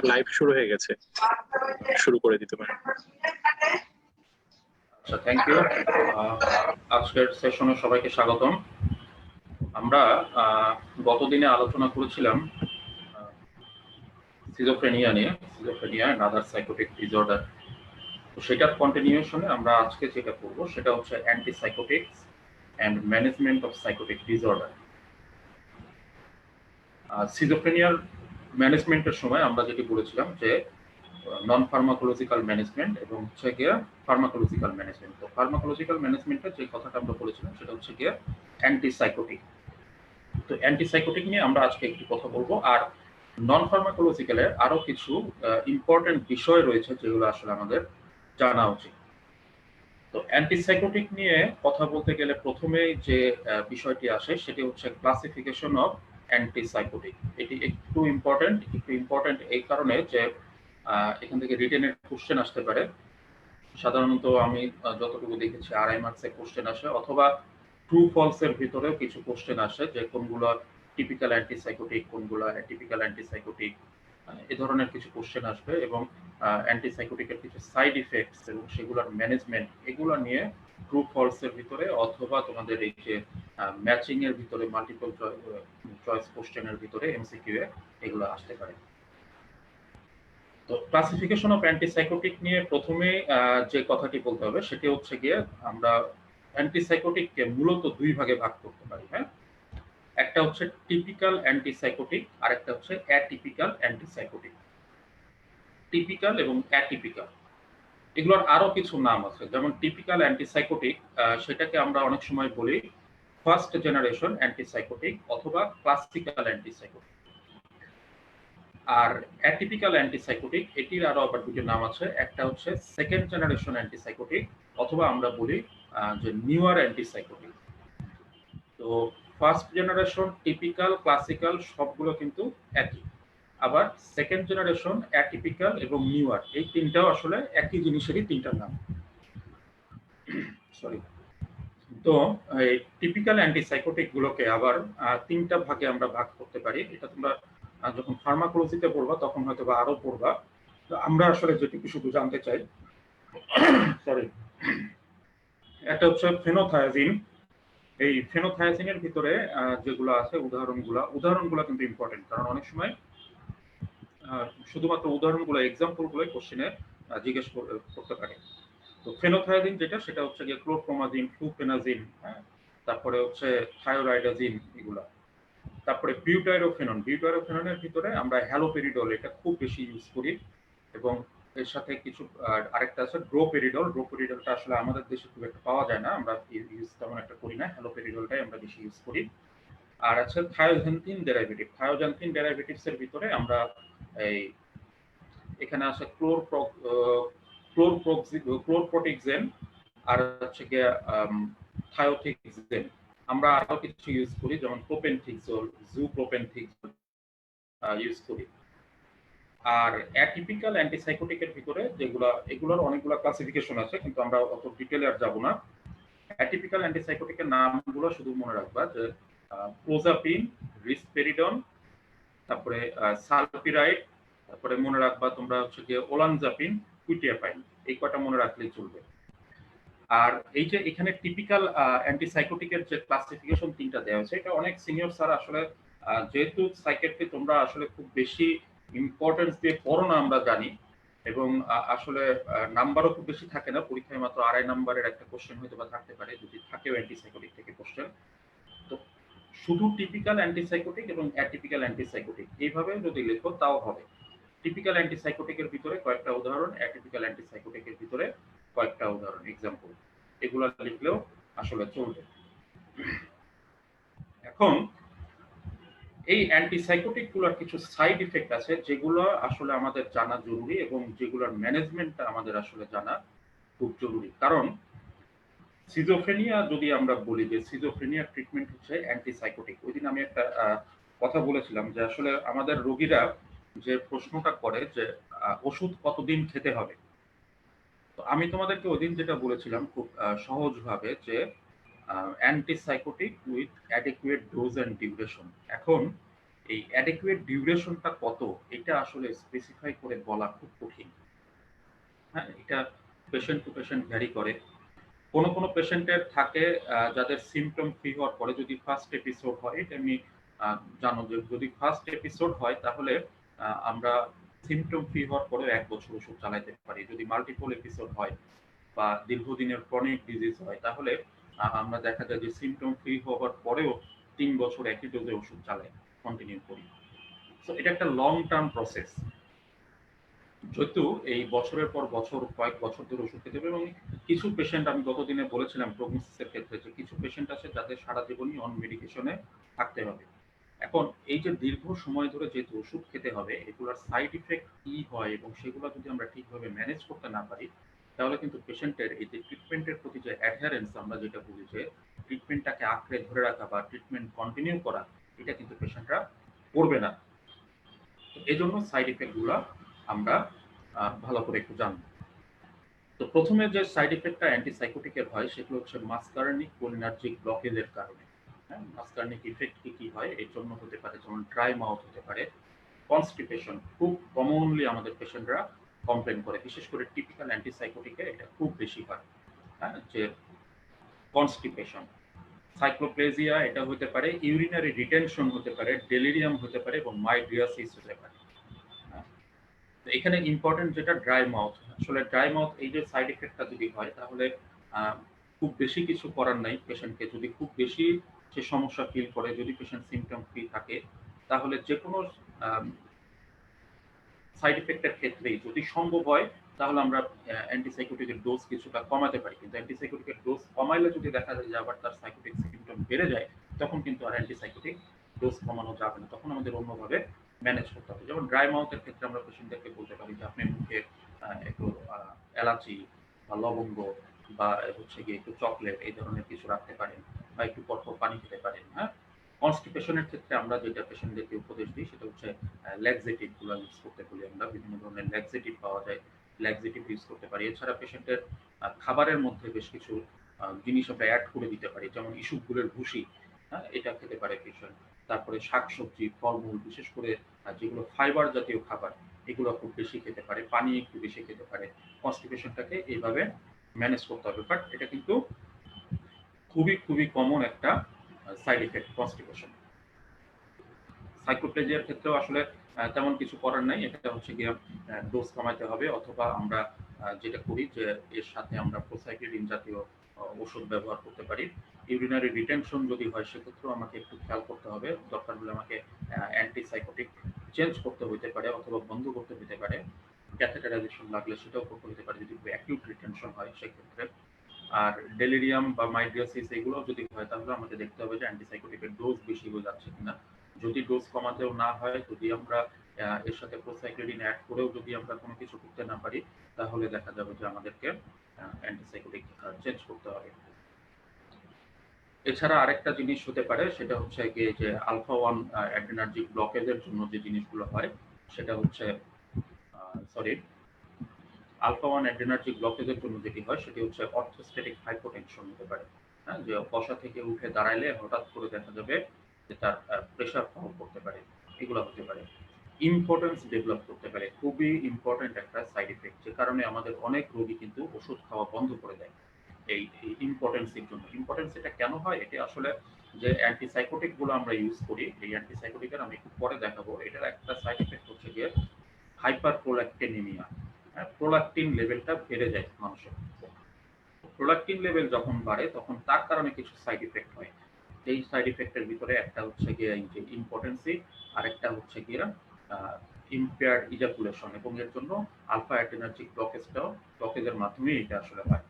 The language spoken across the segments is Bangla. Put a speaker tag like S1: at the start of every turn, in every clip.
S1: আপনার লাইভ শুরু হয়ে গেছে, শুরু করে দিতে পারেন।
S2: আচ্ছা, থ্যাংক ইউ। আজকের সেশনে সবাইকে স্বাগতম। আমরা গতদিনে আলোচনা করেছিলাম সিজোফ্রেনিয়া নিয়ে, schizophrenia and other psychotic disorder. তো সেটার কন্টিনিউশনে আমরা আজকে যেটা করব সেটা হচ্ছে antipsychotics and management of psychotic disorder. সিজোফ্রেনিয়ার ম্যানেজমেন্টের সময় আমরা যেটি বলেছিলাম যে নন ফার্মাকোলজিক্যাল ম্যানেজমেন্ট এবং হচ্ছে গিয়ে ফার্মাকোলজিক্যাল ম্যানেজমেন্ট। তো ফার্মাকোলজিক্যাল ম্যানেজমেন্টের যে কথাটা আমরা বলেছিলাম সেটা হচ্ছে গিয়ে অ্যান্টিসাইকোটিক। তো অ্যান্টিসাইকোটিক নিয়ে আমরা আজকে একটু কথা বলবো। আর নন ফার্মাকোলজিক্যালের আরো কিছু ইম্পর্টেন্ট বিষয় রয়েছে যেগুলো আসলে আমাদের জানা উচিত। তো অ্যান্টিসাইকোটিক নিয়ে কথা বলতে গেলে প্রথমেই যে বিষয়টি আসে সেটি হচ্ছে ক্লাসিফিকেশন অফ অ্যান্টিসাইকোটিক। এটি একটু ইম্পর্টেন্ট এই কারণে যে এখান থেকে রিটেনের কোশ্চেন আসতে পারে। সাধারণত আমি যতটুকু দেখেছি 2.5 মার্কসের কোশ্চেন আসে, অথবা ট্রু ফলসের ভিতরেও কিছু কোশ্চেন আসে যে কোনগুলো টিপিক্যাল অ্যান্টিসাইকোটিক, কোনগুলো অ্যাটিপিক্যাল অ্যান্টিসাইকোটিক, এ ধরনের কিছু কোশ্চেন আসবে। এবং অ্যান্টিসাইকোটিকের কিছু সাইড ইফেক্টস এবং সেগুলোর ম্যানেজমেন্ট, এগুলো নিয়ে ট্রু ফলসের ভিতরে অথবা তোমাদের এই যে ম্যাচিং এর ভিতরে মাল্টিপল চয়েস কোশ্চেনের ভিতরে এমসিকিউ এ এগুলো আসতে পারে। তো ক্লাসিফিকেশন অফ অ্যান্টিসাইকোটিক নিয়ে প্রথমে যে কথাটি বলতে হবে সেটি হচ্ছে গিয়ে আমরা অ্যান্টিসাইকোটিককে মূলত দুই ভাগে ভাগ করতে পারি। হ্যাঁ, একটা হচ্ছে টিপিক্যাল অ্যান্টিসাইকোটিক আর একটা হচ্ছে অ্যাটিপিক্যাল অ্যান্টিসাইকোটিক। টিপিক্যাল এবং অ্যাটিপিক্যাল এগুলোর আরো কিছু নাম আছে, যেমন টিপিক্যাল অ্যান্টিসাইকোটিক সেটাকে আমরা অনেক সময় বলি ফার্স্ট জেনারেশন অ্যান্টিসাইকোটিক অথবা ক্লাসিক্যাল অ্যান্টিসাইকোটিক। আর অ্যাটিপিক্যাল অ্যান্টিসাইকোটিক এটির আরো আবার দুটো নাম আছে, একটা হচ্ছে সেকেন্ড জেনারেশন অ্যান্টিসাইকোটিক অথবা আমরা বলি যে নিউয়ার অ্যান্টিসাইকোটিক। তো ফার্স্ট জেনারেশন, টিপিক্যাল, ক্লাসিক্যাল সবগুলো কিন্তু একই। আবার সেকেন্ড জেনারেশন, অ্যাটিপিক্যাল এবং নিউয়ার এই তিনটাও আসলে একই জিনিসেরই তিনটা নাম। সরি। তো এই টিপিক্যাল অ্যান্টিসাইকোটিক গুলোকে আবার তিনটা ভাগে আমরা ভাগ করতে পারি। এটা তোমরা যখন ফার্মাকোলজিতে পড়বা তখন হয়তো বা আরো পড়বা। তো আমরা আসলে যেটুকু শুধু জানতে চাই, সরি, একটা হচ্ছে ফেনোথায়াজিন। এই ফেনোথায়াজিনের ভিতরে যেগুলো আছে উদাহরণগুলো কিন্তু ইম্পর্টেন্ট, কারণ অনেক সময় শুধুমাত্র উদাহরণগুলো, এক্সাম্পলগুলোই কোশ্চেনে জিজ্ঞেস করতে পারে। তো ফেনোথায়াজিন যেটা, সেটা হচ্ছে গিয়ে ক্লোরপ্রোমাজিন, ফ্লুফেনাজিন, হ্যাঁ, তারপরে হচ্ছে থায়োরাইডাজিন এগুলা। তারপরে বিউটাইরোফেননের ভিতরে আমরা হ্যালোপেরিডল, এটা খুব বেশি ইউজ করি। এবং এর সাথে কিছু আরেকটা আছে ড্রোপেরিডল। ড্রোপেরিডলটা আসলে আমাদের দেশে খুব একটা পাওয়া যায় না, আমরা ইউজ তেমন একটা করি না, হ্যালোপেরিডলটাই আমরা বেশি ইউজ করি। আর আছে থায়োজেনথিন ডেরাইভেটিভ। থায়োজেনথিন ডেরাইভেটিভস এর ভিতরে আমরা এই এখানে আছে ক্লোরপ্রোটিক্সেন আর হচ্ছে গিয়ে থায়োটিক্সেন। আমরা আরো কিছু ইউজ করি, যেমন প্রোপেনথিক্সোল, জুপ্রোপেনথিক্সোল ইউজ করি। আর অ্যাটিপিক্যাল অ্যান্টিসাইকোটিকের ভিতরে এগুলোর অনেকগুলো ক্লাসিফিকেশন আছে, কিন্তু আমরা অত ডিটেইলে আর যাব না। অ্যাটিপিক্যাল অ্যান্টিসাইকোটিকের নামগুলো শুধু মনে রাখবা, যে ক্লোজাপিন, রিসপেরিডন, তারপরে সালপিরাইড, তারপরে মনে রাখবা তোমরা হচ্ছে গিয়ে ওলানজাপিন, কুইটিয়াপাইন, এই কয়টা মনে রাখলেই চলবে। আর এই যে এখানে টিপিক্যাল অ্যান্টিসাইকোটিকের যে ক্লাসিফিকেশন তিনটা দেওয়া হয়েছে, এটা অনেক সিনিয়র স্যার আসলে, যেহেতু সাইকিয়াট্রি তোমরা আসলে খুব বেশি ইম্পর্টেন্স দিয়ে পড়ো না আমরা জানি, এবং আসলে নাম্বারও খুব বেশি থাকে না, পরীক্ষায় মাত্র 2.5 নাম্বারের একটা কোশ্চেন হয়তো বা থাকতে পারে, যদি থাকেও অ্যান্টিসাইকোটিক থেকে কোশ্চেন। তো শুধু টিপিক্যাল অ্যান্টিসাইকোটিক এবং অ্যাটিপিক্যাল অ্যান্টিসাইকোটিক এইভাবে যদি লেখো তাও হবে। টিপিক্যাল অ্যান্টিসাইকোটিকের ভিতরে কয়েকটা উদাহরণ, অ্যাটিপিক্যাল অ্যান্টিসাইকোটিকের ভিতরে কয়েকটা উদাহরণ, এক্সাম্পল, এগুলো লিখলেও আসলে চলবে। এখন এই অ্যান্টিসাইকোটিক গুলোর কিছু সাইড ইফেক্ট আছে যেগুলো আসলে আমাদের জানা জরুরি, এবং যেগুলোর ম্যানেজমেন্টটা আমাদের আসলে জানা খুব জরুরি। কারণ সিজোফ্রেনিয়া যদি আমরা বলি যে সিজোফ্রেনিয়ার ট্রিটমেন্ট হচ্ছে অ্যান্টিসাইকোটিক, ওই দিন আমি একটা কথা বলেছিলাম যে আসলে আমাদের রোগীরা যে প্রশ্নটা করে যে ওষুধ কতদিন খেতে হবে। তো আমি তোমাদেরকে ওই দিন যেটা বলেছিলাম খুব সহজভাবে, যে antipsychotic with adequate dose and duration. এখন এই অ্যাডিকুয়েট ডিউরেশনটা কত এটা আসলে স্পেসিফাই করে বলা খুব কঠিন। হ্যাঁ, এটা পেশেন্ট টু পেশেন্ট ভ্যারি করে। কোনো পেশেন্টের থাকে যাদের সিম্পটম ফ্রি হওয়ার পরে যদি ফার্স্ট এপিসোড হয়, এটা আমি জানো যে যদি ফার্স্ট এপিসোড হয় তাহলে আমরা সিম্পটম ফ্রি হওয়ার পরেও ১ বছর ওষুধ চালাইতে পারি। যদি মাল্টিপল এপিসোড হয় বা দীর্ঘদিনের ক্রনিক ডিজিজ হয় তাহলে আমরা দেখা যায় যে সিম্পটম ফ্রি হওয়ার পরেও ৩ বছর একই ডোজে ওষুধ চালাই, কন্টিনিউ করি। সো এটা একটা লং টার্ম প্রসেস। যেহেতু এই বছরের পর বছর কয়েক বছর ধরে ওষুধ খেতে হবে এবং কিছু পেশেন্ট আমি গতদিনে বলেছিলাম প্রগনোসিসের ক্ষেত্রে যে কিছু পেশেন্ট আছে যাদের সারা জীবনই অন মেডিকেশনে থাকতে হবে। এখন এই যে দীর্ঘ সময় ধরে যেহেতু ওষুধ খেতে হবে এগুলোর সাইড ইফেক্ট কি হয় এবং সেগুলো যদি আমরা ঠিকভাবে ম্যানেজ করতে না পারি তাহলে কিন্তু পেশেন্টের এই যে ট্রিটমেন্টের প্রতি যে অ্যাডহারেন্স আমরা যেটা বলি যে ট্রিটমেন্টটাকে আঁকড়ে ধরে রাখা বা ট্রিটমেন্ট কন্টিনিউ করা এটা কিন্তু পেশেন্টরা করবে না। তো এই জন্য সাইড ইফেক্টগুলো আমরা ভালো করে একটু জানবো। তো প্রথমে যে সাইড ইফেক্টটা অ্যান্টিসাইকোটিকের হয় সেগুলো হচ্ছে মাসকার্নিক কোলিনার্জিক ব্লকেজের কারণে। হ্যাঁ, মাসকার্নিক ইফেক্ট কি কি হয় এর জন্য হতে পারে যেমন ড্রাই মাউথ হতে পারে, কনস্টিপেশন খুব কমনলি আমাদের পেশেন্টরা কমপ্লেন করে, বিশেষ করে টিপিক্যাল অ্যান্টিসাইকোটিকে এটা খুব বেশি হয়। হ্যাঁ, যে কনস্টিপেশন, সাইক্লোপ্লেজিয়া এটা হতে পারে, ইউরিনারি রিটেনশন হতে পারে, ডেলিরিয়াম হতে পারে এবং মাইড্রিয়াসিস হতে পারে। হ্যাঁ, এখানে ইম্পর্টেন্ট যেটা ড্রাই মাউথ, আসলে ড্রাই মাউথ এই যে সাইড এফেক্টটা যদি হয় তাহলে খুব বেশি কিছু করার নাই। পেশেন্টকে যদি খুব বেশি সে সমস্যা ফিল করে, যদি পেশেন্ট সিমটম ফ্রি থাকে তাহলে যে কোনো সাইড এফেক্টের ক্ষেত্রেই যদি সম্ভব হয় তাহলে আমরা অ্যান্টিসাইকোটিকের ডোজ কিছুটা কমাতে পারি। কিন্তু অ্যান্টিসাইকোটিকের ডোজ কমাইলে যদি দেখা যায় যে আবার তার সাইকোটিক সিমটম বেড়ে যায় তখন কিন্তু আর অ্যান্টিসাইকোটিক ডোজ কমানো যাবে না, তখন আমাদের অন্যভাবে ম্যানেজ করতে হবে। যেমন ড্রাই মাউথের ক্ষেত্রে আমরা পেশেন্টদেরকে বলতে পারি যে আপনি মুখে একটু এলাচি বা লবঙ্গ বা হচ্ছে গিয়ে একটু চকলেট এই ধরনের কিছু রাখতে পারেন বা একটু পরপর পানি খেতে পারেন। হ্যাঁ, কনস্টিপেশনের ক্ষেত্রে আমরা যেটা পেশেন্টদেরকে উপদেশ দিই সেটা হচ্ছে ল্যাক্সেটিভ গুলো ইউজ করতে বলি। আমরা বিভিন্ন ধরনের ল্যাক্সেটিভ পাওয়া যায়, ল্যাক্সেটিভ ইউজ করতে পারি। এছাড়া পেশেন্টের খাবারের মধ্যে বেশ কিছু জিনিস আমরা অ্যাড করে দিতে পারি, যেমন ইসবগুলের ভুসি, হ্যাঁ এটা খেতে পারে পেশেন্ট। তারপরে শাকসবজি, ফলমূল, বিশেষ করে যেগুলো ফাইবার জাতীয় খাবার এগুলো খুব বেশি খেতে পারে, পানি একটু বেশি খেতে পারে। কনস্টিপেশনটাকে এইভাবে ম্যানেজ করতে হবে, বাট এটা কিন্তু খুবই খুবই কমন একটা সাইড ইফেক্ট কনস্টিপেশন। সাইক্লোপ্লেজিয়ার ক্ষেত্রেও আসলে তেমন কিছু করার নাই, এটা হচ্ছে গিয়ে ডোজ কমাইতে হবে অথবা আমরা যেটা করি যে এর সাথে আমরা প্রোসাইক্লিন জাতীয় ওষুধ ব্যবহার করতে পারি। ইউরিনারি রিটেনশন যদি হয় সেক্ষেত্রেও আমাকে একটু খেয়াল করতে হবে, দরকার হলে আমাকে অ্যান্টিসাইকোটিক চেঞ্জ করতে হইতে পারে অথবা বন্ধ করতে হইতে পারে। ক্যাথেটারাইজেশন লাগলে সেটাও করতে হতে পারে যদি অ্যাকিউট রিটেনশন হয় সেক্ষেত্রে। আর ডেলিরিয়াম বা মাইড্রিয়াসিস এগুলো যদি হয় তাহলে আমাকে দেখতে হবে যে অ্যান্টিসাইকোটিকের ডোজ বেশি হয়ে যাচ্ছে কিনা। যদি ডোজ কমাতেও না হয়, যদি আমরা এর সাথে প্রোসাইক্লিন অ্যাড করেও যদি আমরা কোনো কিছু করতে না পারি তাহলে দেখা যাবে যে আমাদেরকে অ্যান্টিসাইকোটিক চেঞ্জ করতে হবে। এছাড়া আরেকটা জিনিস হতে পারে সেটা হচ্ছে গিয়ে যে আলফা 1 অ্যাড্রিনার্জিক ব্লকেজের জন্য যে জিনিসগুলো হয় সেটা হচ্ছে সরি আলফা 1 অ্যাড্রিনার্জিক ব্লকেজের জন্য যেটি হয় সেটি হচ্ছে অর্থোস্ট্যাটিক হাইপোটেনশন হতে পারে। হ্যাঁ, যে বসা থেকে উঠে দাঁড়াইলে হঠাৎ করে দেখা যাবে যে তার প্রেশার ফল করতে পারে, এগুলো হতে পারে। ইম্পর্টেন্স ডেভেলপ করতে পারে, খুবই ইম্পর্টেন্ট একটা সাইড ইফেক্ট, যে কারণে আমাদের অনেক রোগী কিন্তু ওষুধ খাওয়া বন্ধ করে দেয় এই ইম্পর্টেন্সের জন্য। ইম্পর্টেন্স এটা কেন হয়, এটা আসলে যে অ্যান্টিসাইকোটিক গুলো আমরা ইউজ করি, এই অ্যান্টিসাইকোটিকের আমি একটু পরে দেখাবো, এটার একটা সাইড ইফেক্ট হচ্ছে গিয়ে হাইপার প্রোল্যাক্টিনিমিয়া। প্রোল্যাক্টিন লেভেলটা বেড়ে যায় মানুষের। প্রোল্যাক্টিন লেভেল যখন বাড়ে তখন তার কারণে কিছু সাইড ইফেক্ট হয়। এই সাইড ইফেক্টের ভিতরে একটা হচ্ছে গিয়ে এই যে ইম্পর্টেন্সি, আর একটা হচ্ছে গিয়ে ইম্পেয়ার্ড ইজাকুলেশন, এবং এর জন্য আলফা অ্যাড্রিনার্জিক ব্লকেজের মাধ্যমে এটা আসলে হয়।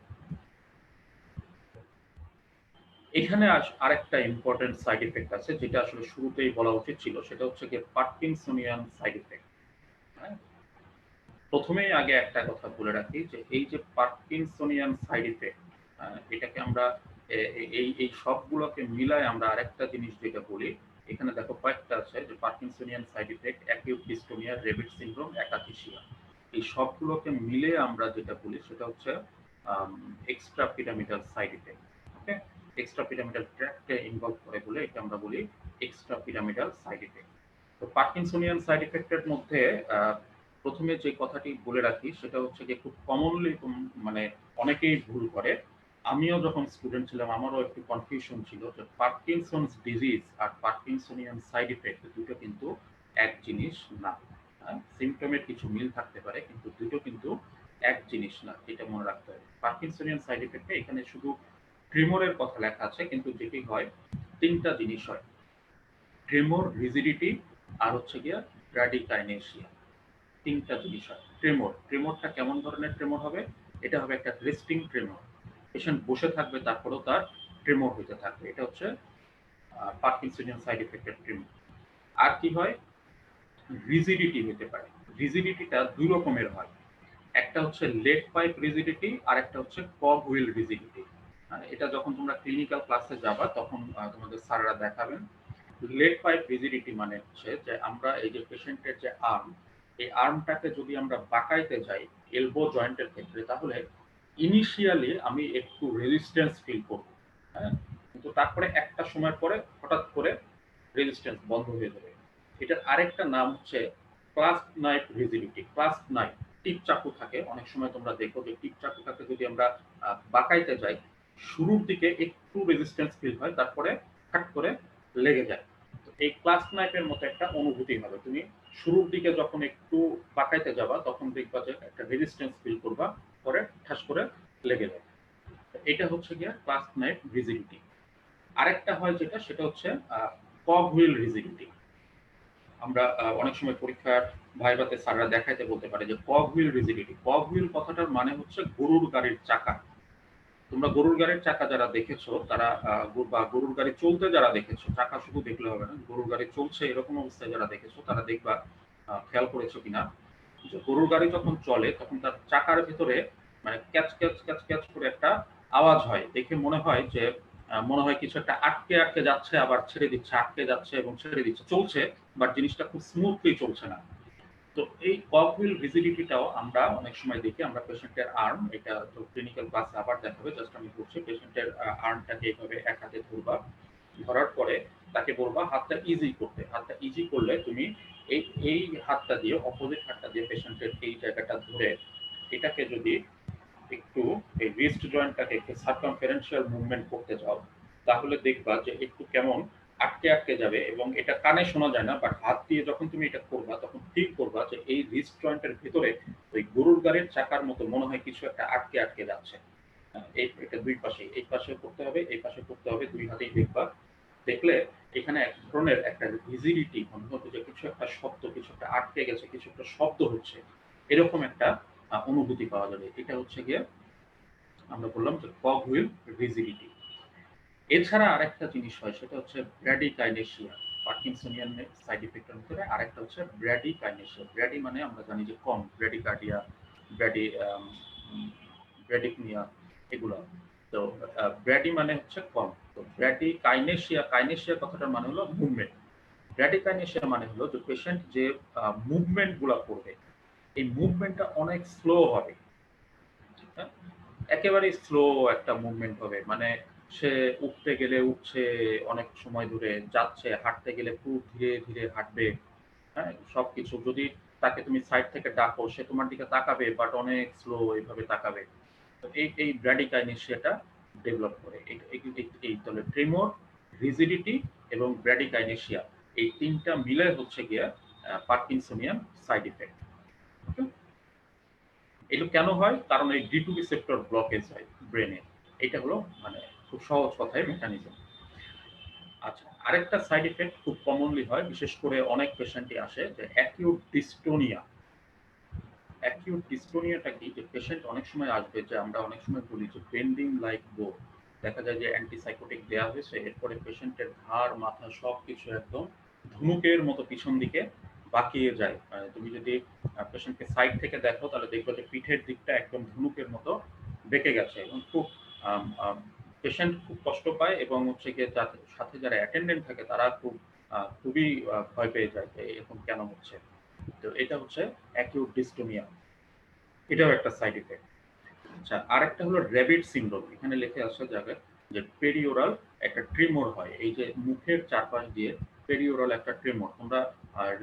S2: এখানে আরেকটা ইম্পর্টেন্ট সাইড ইফেক্ট আছে যেটা আসলে শুরুতেই বলা উচিত ছিল, সেটা হচ্ছে গিয়ে পার্কিনসনিয়ান সাইড ইফেক্ট। হ্যাঁ, প্রথমেই আগে একটা কথা বলে রাখি যে এই যে পার্কিনসনিয়ান সাইড ইফেক্ট, এটাকে আমরা এই এই সবগুলোকে মিলায় আমরা আরেকটা জিনিস যেটা বলি, এখানে দেখো কয়েকটা আছে যে Parkinsonian side effect, acute dystonia, rabbit syndrome, akathisia, এই সবগুলোকে মিলে আমরা যেটা বলি সেটা হচ্ছে extra pyramidal side effect. Okay, extra pyramidal ট্র্যাক্টে ইনভলভ করে বলে এটা আমরা বলি এক্সট্রা পিরামিডাল সাইড ইফেক্ট। তো পার্কিনসনিয়ান সাইড ইফেক্টের মধ্যে প্রথমে যে কথাটি বলে রাখি সেটা হচ্ছে যে খুব কমনলি মানে অনেকেই ভুল করে। আমিও যখন স্টুডেন্ট ছিলাম আমারও একটু কনফিউশন ছিল যে পার্কিনসনস ডিজিজ আর পার্কিনসনিয়ান সাইড ইফেক্ট দুটো কিন্তু এক জিনিস না। সিমটমের কিছু মিল থাকতে পারে কিন্তু দুটো কিন্তু এক জিনিস না, এটা মনে রাখতে হবে। পার্কিনসনিয়ান সাইড ইফেক্টে এখানে শুধু ট্রিমরের কথা লেখা আছে, কিন্তু যেটি হয় তিনটা জিনিস হয়, ট্রেমর, রিজিডিটি আর হচ্ছে গিয়া ব্র্যাডিকাইনেসিয়া। তিনটা জিনিস হয়। ট্রেমরটা কেমন ধরনের ট্রেমর হবে? এটা হবে একটা রেস্টিং ট্রেমর। পেশেন্ট বসে থাকবে তারপরেও তার ট্রেমর হতে থাকবে। এটা হচ্ছে পার্কিনসনিয়ান সাইড ইফেক্টের ট্রেমর। আর কি হয়? রিজিডিটি হতে পারে। রিজিডিটিটা দুই রকমের হয়। একটা হচ্ছে লেট পাইপ রিজিডিটি আর একটা হচ্ছে কগ হুইল রিজিডিটি। এটা যখন তোমরা ক্লিনিক্যাল ক্লাসে যাবা তখন তোমাদের স্যাররা দেখাবেন। লেগ পাইপ রিজিডিটি মানে হচ্ছে যে আমরা এই যে পেশেন্টের যে আর্ম, এই আর্মটাকে যদি আমরা বাঁকাইতে যাই এলবো জয়েন্টের ক্ষেত্রে, তাহলে ইনিশিয়ালি আমি একটু রেজিস্ট্যান্স ফিল করব, হ্যাঁ, কিন্তু তারপরে একটা সময় পরে হঠাৎ করে রেজিস্ট্যান্স বন্ধ হয়ে যাবে। এটার আরেকটা নাম হচ্ছে ক্লাস্প নাইফ রিজিডিটি। ক্লাস্প নাইফ, টিপ চাকু থাকে, অনেক সময় তোমরা দেখো যে টিপ চাকুটাকে যদি আমরা বাঁকাইতে যাই শুরুর দিকে একটু রেজিস্ট্যান্স ফিল হয়, তারপরে ফাট করে লেগে যায়। এই ক্লাস্প নাইফের মতো একটা অনুভূতি হবে। তুমি শুরুর দিকে যখন একটু বাঁকাইতে যাবা তখন দেখবা যে একটা রেজিস্ট্যান্স ফিল করবা, পরে ঠাস করে লেগে যাবে। এটা হচ্ছে গিয়ে ক্লাস্প নাইফ রিজিডিটি। আরেকটা হয় যেটা, সেটা হচ্ছে কগ হুইল রিজিডিটি। আমরা অনেক সময় পরীক্ষার ভাইভাতে স্যাররা দেখাইতে বলতে পারে যে কগ হুইল রিজিডিটি। কগ হুইল কথাটার মানে হচ্ছে গরুর গাড়ির চাকা। তোমরা গরুর গাড়ির চাকা যারা দেখেছো তারা বা গরুর গাড়ি চলতে যারা দেখেছো, চাকা শুধু দেখলে হবে না, গরুর গাড়ি চলছে এরকম অবস্থায় যারা দেখেছো তারা দেখবা, খেয়াল করেছো কিনা, যে গরুর গাড়ি যখন চলে তখন তার চাকার ভিতরে মানে ক্যাচ ক্যাচ ক্যাচ ক্যাচ করে একটা আওয়াজ হয়। দেখে মনে হয় যে মনে হয় কিছু একটা আটকে আটকে যাচ্ছে, আবার ছেড়ে দিচ্ছে, আটকে যাচ্ছে এবং ছেড়ে দিচ্ছে, চলছে বাট জিনিসটা খুব স্মুথলি চলছে না। তো এই কগ হুইল রিজিডিটিটাও আমরা অনেক সময় দেখি। আমরা পেশেন্টের আর্ম, এটা তো ক্লিনিক্যাল ক্লাসে আবার দেখাবে, জাস্ট আমি বলছি, পেশেন্টের আর্মটাকে এইভাবে এক হাতে ধরবা, ধরার পরে তাকে বলবা হাতটা ইজি করতে। হাতটা ইজি করলে তুমি এই এই হাতটা দিয়ে, অপোজিট হাতটা দিয়ে পেশেন্টের এই জায়গাটা ধরে এটাকে যদি একটু এই রিস্ট জয়েন্টটাকে একটু সার্কামফারেন্সিয়াল মুভমেন্ট করতে যাও, তাহলে দেখবা যে একটু কেমন আটকে আটকে যাবে এবং এটা কানে শোনা যায় না, বাট হাত দিয়ে যখন তুমি এটা করবা তখন ফিল করবা যে এই রিস্ট জয়েন্টের ভিতরে ওই গরুর গাড়ির চাকার মতো মনে হয় কিছু একটা আটকে আটকে যাচ্ছে। এটা দুই পাশে, এই পাশে করতে হবে, এই পাশে করতে হবে, দুই হাতেই দেখবা। দেখলে এখানে এক ধরনের একটা রিজিডিটি মনে হতো যে কিছু একটা শব্দ, কিছু একটা আটকে গেছে, কিছু একটা শব্দ হচ্ছে, এরকম একটা অনুভূতি পাওয়া যাবে। এটা হচ্ছে গিয়ে আমরা বললাম যে কগ হুইল রিজিডিটি। এছাড়া আরেকটা জিনিস হয়, সেটা হচ্ছে ব্র্যাডিকাইনেসিয়া। পার্কিনসনিয়ান সাইড ইফেক্টের ভিতরে আরেকটা হচ্ছে ব্র্যাডিকাইনেসিয়া। ব্র্যাডি মানে আমরা জানি যে কম, ব্র্যাডিকার্ডিয়া, ব্র্যাডি ব্র্যাডিকনিয়া, এগুলো। তো ব্র্যাডি মানে হচ্ছে কম। তো ব্র্যাডিকাইনেসিয়া, কাইনেসিয়া কথাটার মানে হলো মুভমেন্ট। ব্র্যাডিকাইনেসিয়া মানে হলো যে পেশেন্ট যে মুভমেন্ট গুলা করবে, এই মুভমেন্টটা অনেক স্লো হবে। হ্যাঁ, একেবারে স্লো একটা মুভমেন্ট হবে, মানে সে উঠতে গেলে উঠছে, অনেক সময় ধরে যাচ্ছে, হাঁটতে গেলে খুব ধীরে ধীরে হাঁটবে। হ্যাঁ, সবকিছু যদি তাকে তুমি সাইড থেকে ডাকো সে তোমার দিকে তাকাবে বাট অনেক স্লো এইভাবে তাকাবে। তো এই ব্র্যাডিকাইনেসিয়াটা ডেভেলপ করে। এই তাহলে ট্রিমর, রিজিডিটি এবং ব্র্যাডিকাইনেসিয়া, এই তিনটা মিলে হচ্ছে গিয়ে পার্কিনসনিয়ান সাইড ইফেক্ট। এটা কেন হয়? কারণ এই ডি টু রিসেপ্টর ব্লকেজ হয় ব্রেনে। এটা হলো মানে খুব সহজ কথায় মেকানিজম। আচ্ছা, আরেকটা সাইড ইফেক্ট খুব কমনলি হয়, বিশেষ করে অনেক পেশেন্টই আসে, যে অ্যাকিউট ডিস্টোনিয়া। অ্যাকিউট ডিস্টোনিয়াটা কি? যে পেশেন্ট অনেক সময় আসবে, যে আমরা অনেক সময় বলি যে বেন্ডিং লাইক বো। দেখা যায় যে অ্যান্টিসাইকোটিক দেওয়া হয়েছে, এরপরে পেশেন্টের ঘাড় মাথা সবকিছু একদম ধনুকের মতো পিছন দিকে বাঁকিয়ে যায়। তুমি যদি পেশেন্টকে সাইড থেকে দেখো তাহলে দেখবে যে পিঠের দিকটা একদম ধনুকের মতো বেঁকে গেছে এবং খুব পেশেন্ট খুব কষ্ট পায় এবং হচ্ছে গিয়ে সাথে যারা অ্যাটেন্ডেন্ট থাকে তারা খুবই ভয় পেয়ে যায় যে এরকম কেন হচ্ছে। তো এটা হচ্ছে অ্যাকিউট ডিস্টোনিয়া, এটাও একটা সাইড ইফেক্ট। আচ্ছা, আরেকটা হলো র্যাবিট সিনড্রোম। এখানে লিখে আসা যাবে যে পেরিওরাল একটা ট্রিমর হয়, এই যে মুখের চারপাশ দিয়ে পেরিওরাল একটা ট্রিমর। তোমরা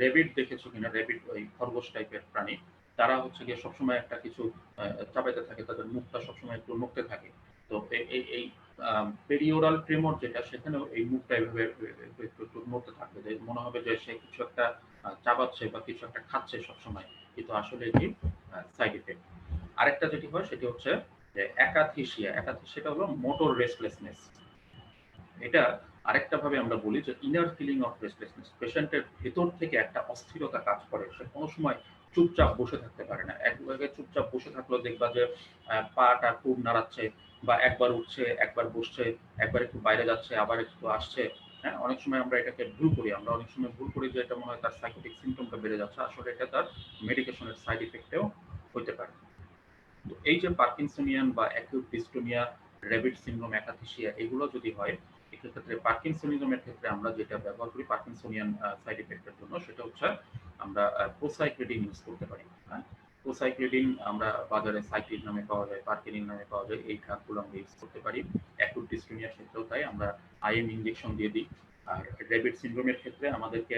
S2: রেবিট দেখেছো কিনা, রেবিট ওই খরগোশ টাইপের প্রাণী, তারা হচ্ছে গিয়ে সবসময় একটা কিছু চাপাইতে থাকে, তাদের মুখটা সবসময় একটু নড়তে থাকে। তো এই পেরিওরাল ট্রেমর যেটা, সেখানেও এই মুখটা এভাবে একটু একটু নড়তে থাকবে, যে মনে হবে যে সে কিছু একটা চাবাচ্ছে বা কিছু একটা খাচ্ছে সবসময়, কিন্তু আসলে এটি সাইড ইফেক্ট। আরেকটা যেটি হয় সেটি হচ্ছে যে অ্যাকাথিসিয়া। অ্যাকাথিসিয়াটা হলো মোটর রেস্টলেসনেস। এটা আরেকটা ভাবে আমরা বলি যে ইনার ফিলিং অফ রেস্টলেসনেস। পেশেন্টের ভেতর থেকে একটা অস্থিরতা কাজ করে, সে কোনো সময় চুপচাপ বসে থাকতে পারে না। এক জায়গায় চুপচাপ বসে থাকলেও দেখবা যে পাটা খুব নাড়াচ্ছে, বা একবার উঠছে, একবার বসছে, একবার একটু বাইরে যাচ্ছে, আবার একটু আসছে। হ্যাঁ, অনেক সময় আমরা এটাকে ভুল করি, আমরা অনেক সময় ভুল করি যে এটা মনে হয় তার সাইকোটিক সিমটমটা বেড়ে যাচ্ছে, আসলে এটা তার মেডিকেশনের সাইড ইফেক্টেও হইতে পারে। তো এই যে পার্কিনসনিয়ান বা অ্যাকিউট ডিস্টোনিয়া, রেবিট সিনড্রোম, অ্যাকাথিসিয়া, এগুলো যদি হয়, এক্ষেত্রে পার্কিনসনিজমের ক্ষেত্রে আমরা যেটা ব্যবহার করি পার্কিনসনিয়ান সাইড ইফেক্টের জন্য, সেটা হচ্ছে আমরা প্রোসাইক্লিডিন ইউজ করতে পারি। হ্যাঁ, প্রোসাইক্লিডিন আমরা বাজারে সাইক্লিড নামে পাওয়া যায়, পার্কিনিন নামে পাওয়া যায়, এই ড্রাগগুলো আমরা ইউজ করতে পারি। অ্যাকিউট ডিস্টোনিয়ার ক্ষেত্রেও তাই, আমরা আইএম ইনজেকশন দিয়ে দিই। আর রেবিট সিনড্রোমের ক্ষেত্রে আমাদেরকে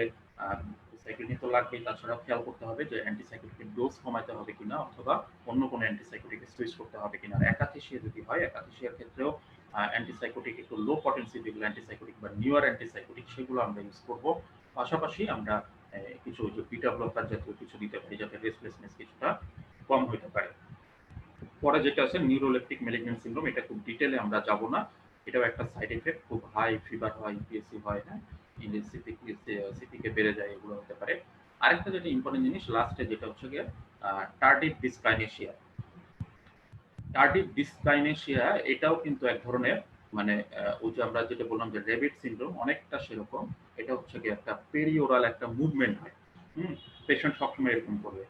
S2: সাইক্লিডিন তো লাগবেই, তাছাড়াও খেয়াল করতে হবে যে অ্যান্টিসাইকোটিকের ডোজ কমাতে হবে কিনা, অথবা অন্য কোনো অ্যান্টিসাইকোটিকে সুইচ করতে হবে কিনা। আর একাথিসিয়া যদি হয়, একাথিসিয়ার ক্ষেত্রেও অ্যান্টিসাইকোটিক একটু লো পটেন্সি যেগুলো অ্যান্টিসাইকোটিক বা নিউয়ার অ্যান্টিসাইকোটিক, সেগুলো আমরা ইউজ করব। পাশাপাশি আমরা কিছু ওই যে বিটা ব্লকার জাতীয় কিছু দিতে পারি, যাতে রেস্টলেসনেস কিছুটা কম হতে পারে। পরে যেটা আছে নিউরোলেপটিক ম্যালিগন্যান্ট সিনড্রোম, এটা খুব ডিটেলে আমরা যাব না, এটাও একটা সাইড এফেক্ট, খুব হাই ফিভার হয়, ইউপিএসসি হয়, হ্যাঁ, সিপিকে বেড়ে যায়, এগুলো হতে পারে। আরেকটা যেটা ইম্পর্টেন্ট জিনিস লাস্টে, যেটা হচ্ছে গিয়ে টার্ডিভ ডিসকাইনেশিয়া। টার্ডিভ ডিসকাইনেশিয়া এটাও কিন্তু এক ধরনের, মানে ওই যে আমরা যেটা বললাম যে রেবিট সিনড্রোম, অনেকটা সেরকম। এটা হচ্ছে গিয়ে একটা পেরিওরাল একটা মুভমেন্ট হয়। পেশেন্ট সবসময় এরকম করবে,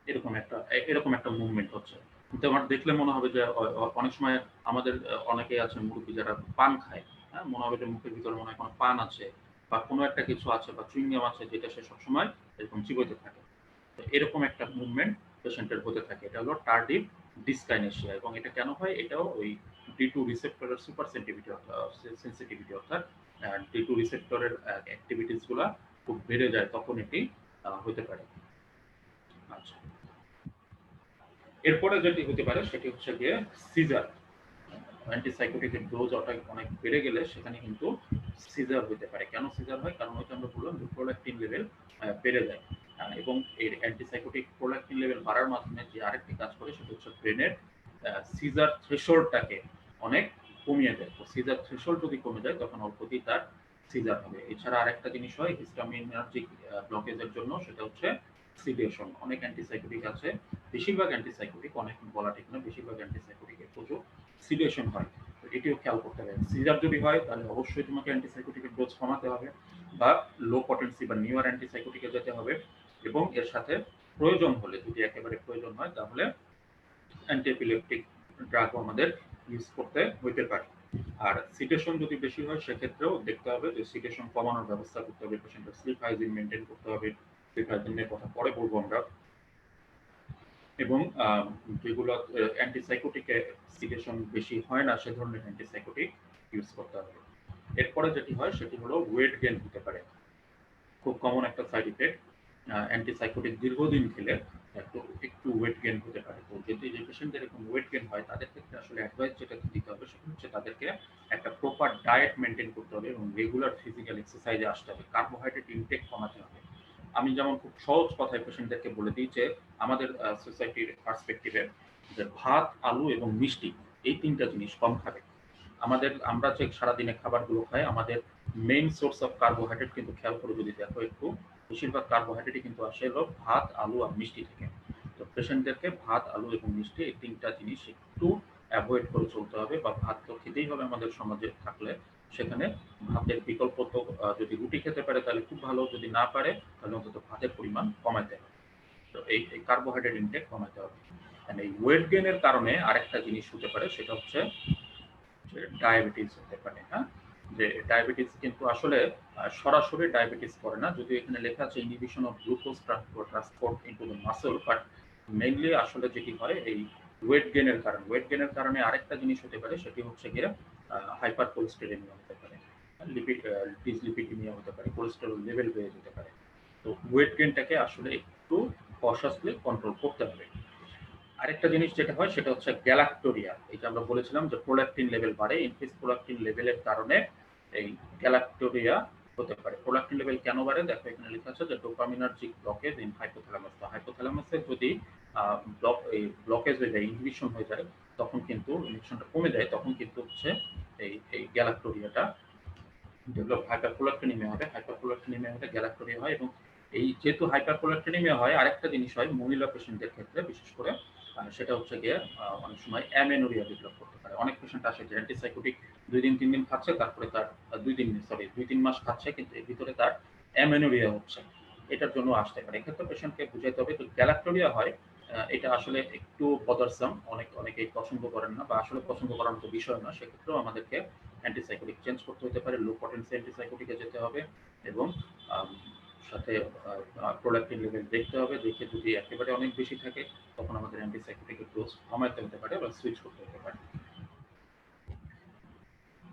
S2: এরকম একটা মুভমেন্ট হচ্ছে। কিন্তু আমার দেখলে মনে হবে যে অনেক সময় আমাদের অনেকেই আছে মুরব্বী যারা পান খায়, হ্যাঁ, মনে হবে যে মুখের ভিতরে মনে হয় কোনো পান আছে বা কোনো একটা কিছু আছে বা চুইংগাম আছে, যেটা সে সবসময় এরকম চিবোতে থাকে। তো এরকম একটা মুভমেন্ট পেশেন্টের হতে থাকে, এটা হলো টার্ডিভ ডিসকাইনেশিয়া। এবং এটা কেন হয়, এটাও ওই ডি2 রিসেপ্টরের সুপার সেন্সিটিভিটি, অর্থাৎ ডি2 রিসেপ্টরের অ্যাক্টিভিটিস গুলা খুব বেড়ে যায়, তখন এটি হতে পারে। আচ্ছা, এরপরে যেটি হতে পারে সেটি হচ্ছে গিয়ে সিজার। অ্যান্টিসাইকোটিকের ডোজ অনেক বেড়ে গেলে সেখানে কিন্তু সিজার হতে পারে। কেন সিজার হয়? কারণ হচ্ছে আমরা বললাম যে প্রোল্যাক্টিন লেভেল বেড়ে যায়। এবং এই অ্যান্টিসাইকোটিক প্রোল্যাক্টিন লেভেল বাড়ার মাধ্যমে যে আরেকটি কাজ করে, সেটা হচ্ছে ব্রেনের সিজার থ্রেশহোল্ডটাকে অনেক কমিয়ে দেয়। তো সিজার থ্রেশহোল্ড যদি কমে যায়, তখন অল্পতেই তার সিজার হবে। এছাড়া আরেকটা জিনিস হয় হিস্টামিনার্জিক ব্লকেজের জন্য, সেটা হচ্ছে সিডেশন। অনেক অ্যান্টিসাইকোটিক আছে, বেশিরভাগ অ্যান্টিসাইকোটিক, অনেক বলা ঠিক না, বেশিরভাগ অ্যান্টিসাইকোটিকের প্রচুর সিডেশন হয়। তো এটিও খেয়াল করতে হবে। সিজার যদি হয়, তাহলে অবশ্যই তোমাকে অ্যান্টিসাইকোটিকের ডোজ কমাতে হবে, বা লো পটেন্সি বা নিউয়ার অ্যান্টিসাইকোটিকে যেতে হবে। এবং এর সাথে প্রয়োজন হলে, যদি একেবারে প্রয়োজন হয়, তাহলে অ্যান্টিএপিলেপটিক ড্রাগও আমাদের ইউজ করতে হইতে পারে। আর সিটেশন যদি বেশি হয়, সেক্ষেত্রেও দেখতে হবে যে সিটেশন কমানোর ব্যবস্থা করতে হবে, পেশেন্টের স্লিপ হাইজিন মেনটেন করতে হবে। স্লিপ হাইজিনের কথা পরে বলবো আমরা। এবং যেগুলো অ্যান্টিসাইকোটিকে সিটেশন বেশি হয় না, সে ধরনের অ্যান্টিসাইকোটিক ইউজ করতে হবে। এরপরে যেটি হয় সেটি হলো ওয়েট গেইন হতে পারে, খুব কমন একটা সাইড ইফেক্ট। অ্যান্টিসাইকোটিক দীর্ঘদিন খেলে একটু একটু ওয়েট গেইন হতে পারে। তো যদি যে পেশেন্টদের এরকম ওয়েট গেইন হয়, তাদের ক্ষেত্রে আসলে অ্যাডভাইস যেটা দিতে হবে সেটা হচ্ছে তাদেরকে একটা প্রপার ডায়েট মেনটেন করতে হবে এবং রেগুলার ফিজিক্যাল এক্সারসাইজে আসতে হবে, কার্বোহাইড্রেট ইনটেক কমাতে হবে। আমি যেমন খুব সহজ কথায় পেশেন্টদেরকে বলে দিই যে আমাদের সোসাইটির পার্সপেক্টিভে যে ভাত, আলু এবং মিষ্টি, এই তিনটা জিনিস কম খাবে। আমরা যে সারাদিনে খাবারগুলো খাই, আমাদের মেইন সোর্স অফ কার্বোহাইড্রেট কিন্তু খেয়াল করে যদি দেখো একটু, বেশিরভাগ কার্বোহাইড্রেটই কিন্তু আসে হলো ভাত, আলু আর মিষ্টি থেকে। তো পেশেন্টদেরকে ভাত, আলু এবং মিষ্টি, এই তিনটা জিনিস একটু অ্যাভয়েড করে চলতে হবে। বা ভাত তো খেতেই হবে আমাদের সমাজে থাকলে, সেখানে ভাতের বিকল্প তো যদি রুটি খেতে পারে তাহলে খুব ভালো, যদি না পারে তাহলে অন্তত ভাতের পরিমাণ কমাতে হবে। তো এই কার্বোহাইড্রেট ইনটেক কমাতে হবে। এই ওয়েট গেইনের কারণে আরেকটা জিনিস হতে পারে, সেটা হচ্ছে ডায়াবেটিস হতে পারে। হ্যাঁ, যে ডায়াবেটিস কিন্তু আসলে সরাসরি ডায়াবেটিস করে না, যদিও এখানে লেখা আছে inhibition of glucose transport into the muscle, but mainly আসলে যেটি হয় এই ওয়েট গেইনের কারণে আরেকটা জিনিস হতে পারে, সেটি হচ্ছে গিয়ে হাইপার কোলেস্টেরেমিয়া হতে পারে। লিপিড ডিসলিপিডিমিয়া হতে পারে, কোলেস্টেরল লেভেল বেড়ে যেতে পারে। তো ওয়েট গেইনটাকে আসলে একটু কশাসলি কন্ট্রোল করতে হবে। আরেকটা জিনিস যেটা হয় সেটা হচ্ছে গ্যালাক্টোরিয়া। এই যে আমরা বলেছিলাম যে প্রোল্যাকটিন লেভেল বাড়ে, ইনক্রিজ প্রোল্যাকটিন লেভেলের কারণে এই গ্যালাক্টোরিয়া হতে পারে। প্রোল্যাকটিন লেভেল কেন বাড়ে? দেখো এখানে লেখা আছে যে ডোপামিনার্জিক ব্লকেজ ইন হাইপোথ্যালামাস। তো হাইপোথ্যালামাসে যদি ব্লকেজ হয়ে যায়, ইনহিবিশন হয়ে যায়, তখন কিন্তু ইনহিবিশনটা কমে যায়, তখন কিন্তু হচ্ছে এই গ্যালাক্টোরিয়াটা ডেভেলপ হাইপারপ্রোলাকটিনিমিয়া হবে। হাইপারপ্রোলাকটিনিমিয়া হলে গ্যালাক্টোরিয়া হয় এবং এই যেহেতু হাইপারপ্রোলাকটিনিমিয়া হয়, আরেকটা জিনিস হয় মহিলা পেশেন্টদের ক্ষেত্রে বিশেষ করে, সেটা হচ্ছে গিয়ে অনেক সময় অ্যামেনোরিয়া ডেভেলপ করতে পারে। অনেক পেশেন্ট আসে যে অ্যান্টিসাইকোটিক ২ দিন ৩ দিন খাচ্ছে, তারপরে তার ২-৩ মাস খাচ্ছে, কিন্তু এর ভিতরে তার অ্যামেনোরিয়া হচ্ছে। এটার জন্য আসতে পারে। এক্ষেত্রে পেশেন্টকে বুঝাইতে হবে তো গ্যালাক্টোরিয়া হয়, এটা আসলে একটু বদারসাম, অনেকেই পছন্দ করেন না বা আসলে পছন্দ করার মতো বিষয় না। সেক্ষেত্রেও আমাদেরকে অ্যান্টিসাইকোটিক চেঞ্জ করতে হতে পারে, লো পটেন্সি অ্যান্টিসাইকোটিকে যেতে হবে এবং আম সাথে প্রোল্যাকটিন লেভেল দেখতে হবে। দেখে যদি একেবারে অনেক বেশি থাকে, তখন আমাদের অ্যান্টিসাইকোটিকের ডোজ কমাইতে হতে পারে বা সুইচ করতে হতে পারে।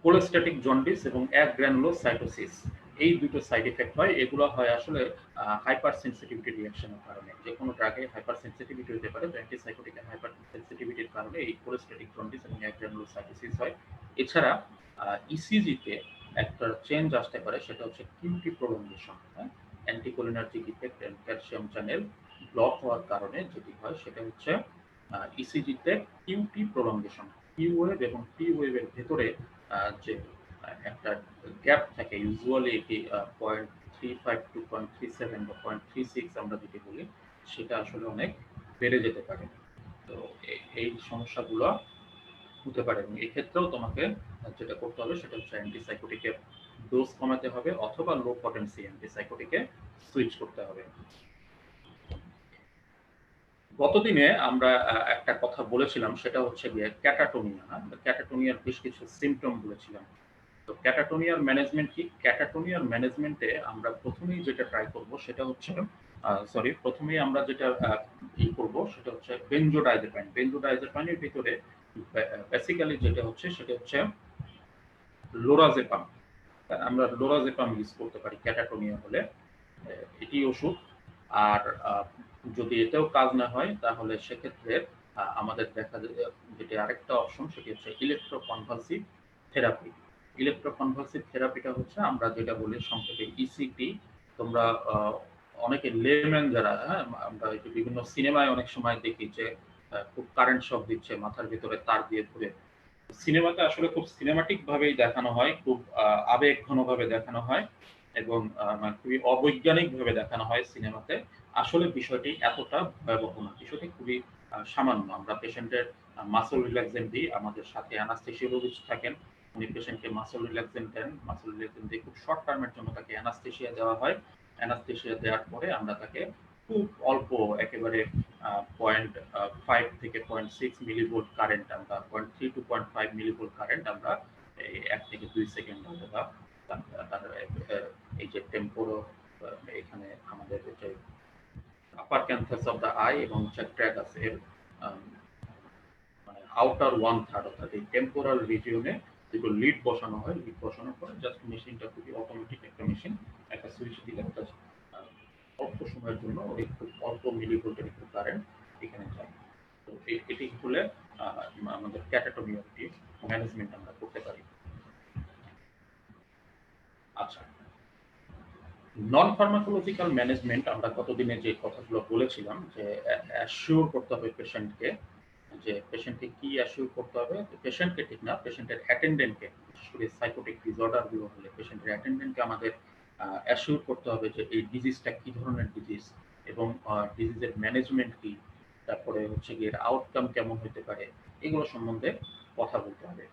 S2: কোলেস্ট্যাটিক জন্ডিস এবং অ্যাগ্রানুলোসাইটোসিস, এই দুটো সাইড ইফেক্ট হয়। এগুলো হয় আসলে হাইপার সেন্সিটিভিটি রিঅ্যাকশনের কারণে। যেকোনো ড্রাগে হাইপার সেন্সিটিভিটি হতে পারে। তো অ্যান্টিসাইকোটিকের হাইপার সেন্সিটিভিটির কারণে এই কোলেস্ট্যাটিক জন্ডিস এবং অ্যাগ্রানুলোসাইটোসিস হয়। এছাড়া ইসিজিতে একটা চেঞ্জ আসতে পারে, সেটা হচ্ছে কিউটি প্রলঙ্গেশন। হ্যাঁ, anticholinergic effect and calcium channel block হওয়ার কারণে যেটি হয় সেটা হচ্ছে ইসিজিতে কিউটি প্রলঙ্গেশন। কিউ ওয়েভ এবং টি ওয়েভের ভেতরে যে একটা গ্যাপ থাকে, ইউজুয়ালি এটি 0.35 টু 0.37 বা 0.36 আমরা যেটি বলি, সেটা আসলে অনেক বেড়ে যেতে পারে। তো এই সমস্যাগুলো হতে পারে এবং এক্ষেত্রেও তোমাকে যেটা করতে হবে সেটা হচ্ছে অ্যান্টিসাইকোটিকের ডোজ কমাতে হবে অথবা লো পটেন্সি অ্যান্টিসাইকোটিকে সুইচ করতে হবে। গতদিনে আমরা একটা কথা বলেছিলাম, সেটা হচ্ছে গিয়ে ক্যাটাটোনিয়া। ক্যাটাটোনিয়ার বেশ কিছু সিমটম বলেছিলাম। তো ক্যাটাটোনিয়ার ম্যানেজমেন্ট কি? ক্যাটাটোনিয়ার ম্যানেজমেন্টে আমরা প্রথমেই যেটা ট্রাই করব সেটা হচ্ছে প্রথমেই আমরা যেটা করব সেটা হচ্ছে বেনজোডাইজেপাইন। বেনজোডাইজেপাইনের ভিতরে বেসিক্যালি যেটা হচ্ছে সেটা হচ্ছে লোরাজেপাম। আমরা লোরাজেপাম ইউজ করতে পারি ক্যাটাটোনিয়া হলে। এটি ওষুধ। আর যদি এতেও কাজ না হয় তাহলে সেক্ষেত্রে আমাদের দেখা যায় যেটি আরেকটা অপশন, সেটি হচ্ছে ইলেকট্রোকনভালসিভ থেরাপি। ইলেকট্রোকনভালসিভ থেরাপিটা হচ্ছে আমরা যেটা বলি সংক্ষেপে ইসিটি। তোমরা অনেকে লেম্যান যারা, হ্যাঁ, আমরা এই যে বিভিন্ন সিনেমায় অনেক সময় দেখি যে খুব কারেন্ট শক দিচ্ছে, মাথার ভিতরে তার দিয়ে ঘুরে। সিনেমাতে আসলে খুব সিনেমাটিক ভাবেই দেখানো হয়, খুব আবেগ ঘনভাবে দেখানো হয় এবং মানে খুবই অবৈজ্ঞানিক ভাবে দেখানো হয় সিনেমাতে। আসলে বিষয়টি এতটা ভয়াবহ না, বিষয়টি খুবই সামান্য। আমরা পেশেন্টের মাসল রিল্যাক্সেন্ট দিই, আমাদের সাথে অ্যানাস্থেসিওলজিস্ট থাকেন, উনি পেশেন্টকে মাসল রিল্যাক্সেন্ট দেন। মাসল রিল্যাক্সেন্ট দিয়ে খুব শর্ট টার্মের জন্য তাকে অ্যানাস্থেসিয়া দেওয়া হয়। অ্যানাস্থেসিয়া দেওয়ার পরে আমরা তাকে খুব অল্প, একেবারে 0.5 থেকে 0.6 মিলিভোল্ট কারেন্ট, আমরা 0.3 টু 0.5 মিলিভোল্ট কারেন্ট আমরা এই 1 থেকে 2 সেকেন্ড অথবা তার এই যে টেম্পোরো, এখানে আমাদের যে আপার ক্যান্থাস অফ দ্য আই এবং হচ্ছে ট্র্যাগাস এর মানে আউটার 1/3 অর্থাৎ এই টেম্পোরাল রিজিয়নে দুটো লিড বসানো হয়। লিড বসানোর পরে জাস্ট মেশিনটা খুবই অটোমেটিক একটা মেশিন, একটা সুইচ দিলে জাস্ট অল্প সময়ের জন্য একটু অল্প মিলিভোল্টের একটু কারেন্ট এখানে যায়। তো এটি হলে আমাদের ক্যাটাটোনিয়াটি ম্যানেজমেন্ট আমরা করতে পারি। আচ্ছা, নন ফার্মাকোলজিক্যাল ম্যানেজমেন্ট আমরা গতদিনে যে কথাগুলো বলেছিলাম যে অ্যাসিওর করতে হবে পেশেন্টকে, যে পেশেন্টকে কি অ্যাসিওর করতে হবে, পেশেন্টকে ঠিক না, পেশেন্টের অ্যাটেন্ডেন্টকে, বিশেষ করে সাইকোটিক ডিসঅর্ডার গুলো হলে পেশেন্টের অ্যাটেন্ডেন্টকে আমাদের অ্যাসিওর করতে হবে যে এই ডিজিজটা কি ধরনের ডিজিজ এবং ডিজিজের ম্যানেজমেন্ট কি, তারপরে হচ্ছে গিয়ে আউটকাম কেমন হতে পারে, এগুলো সম্বন্ধে কথা বলতে হবে।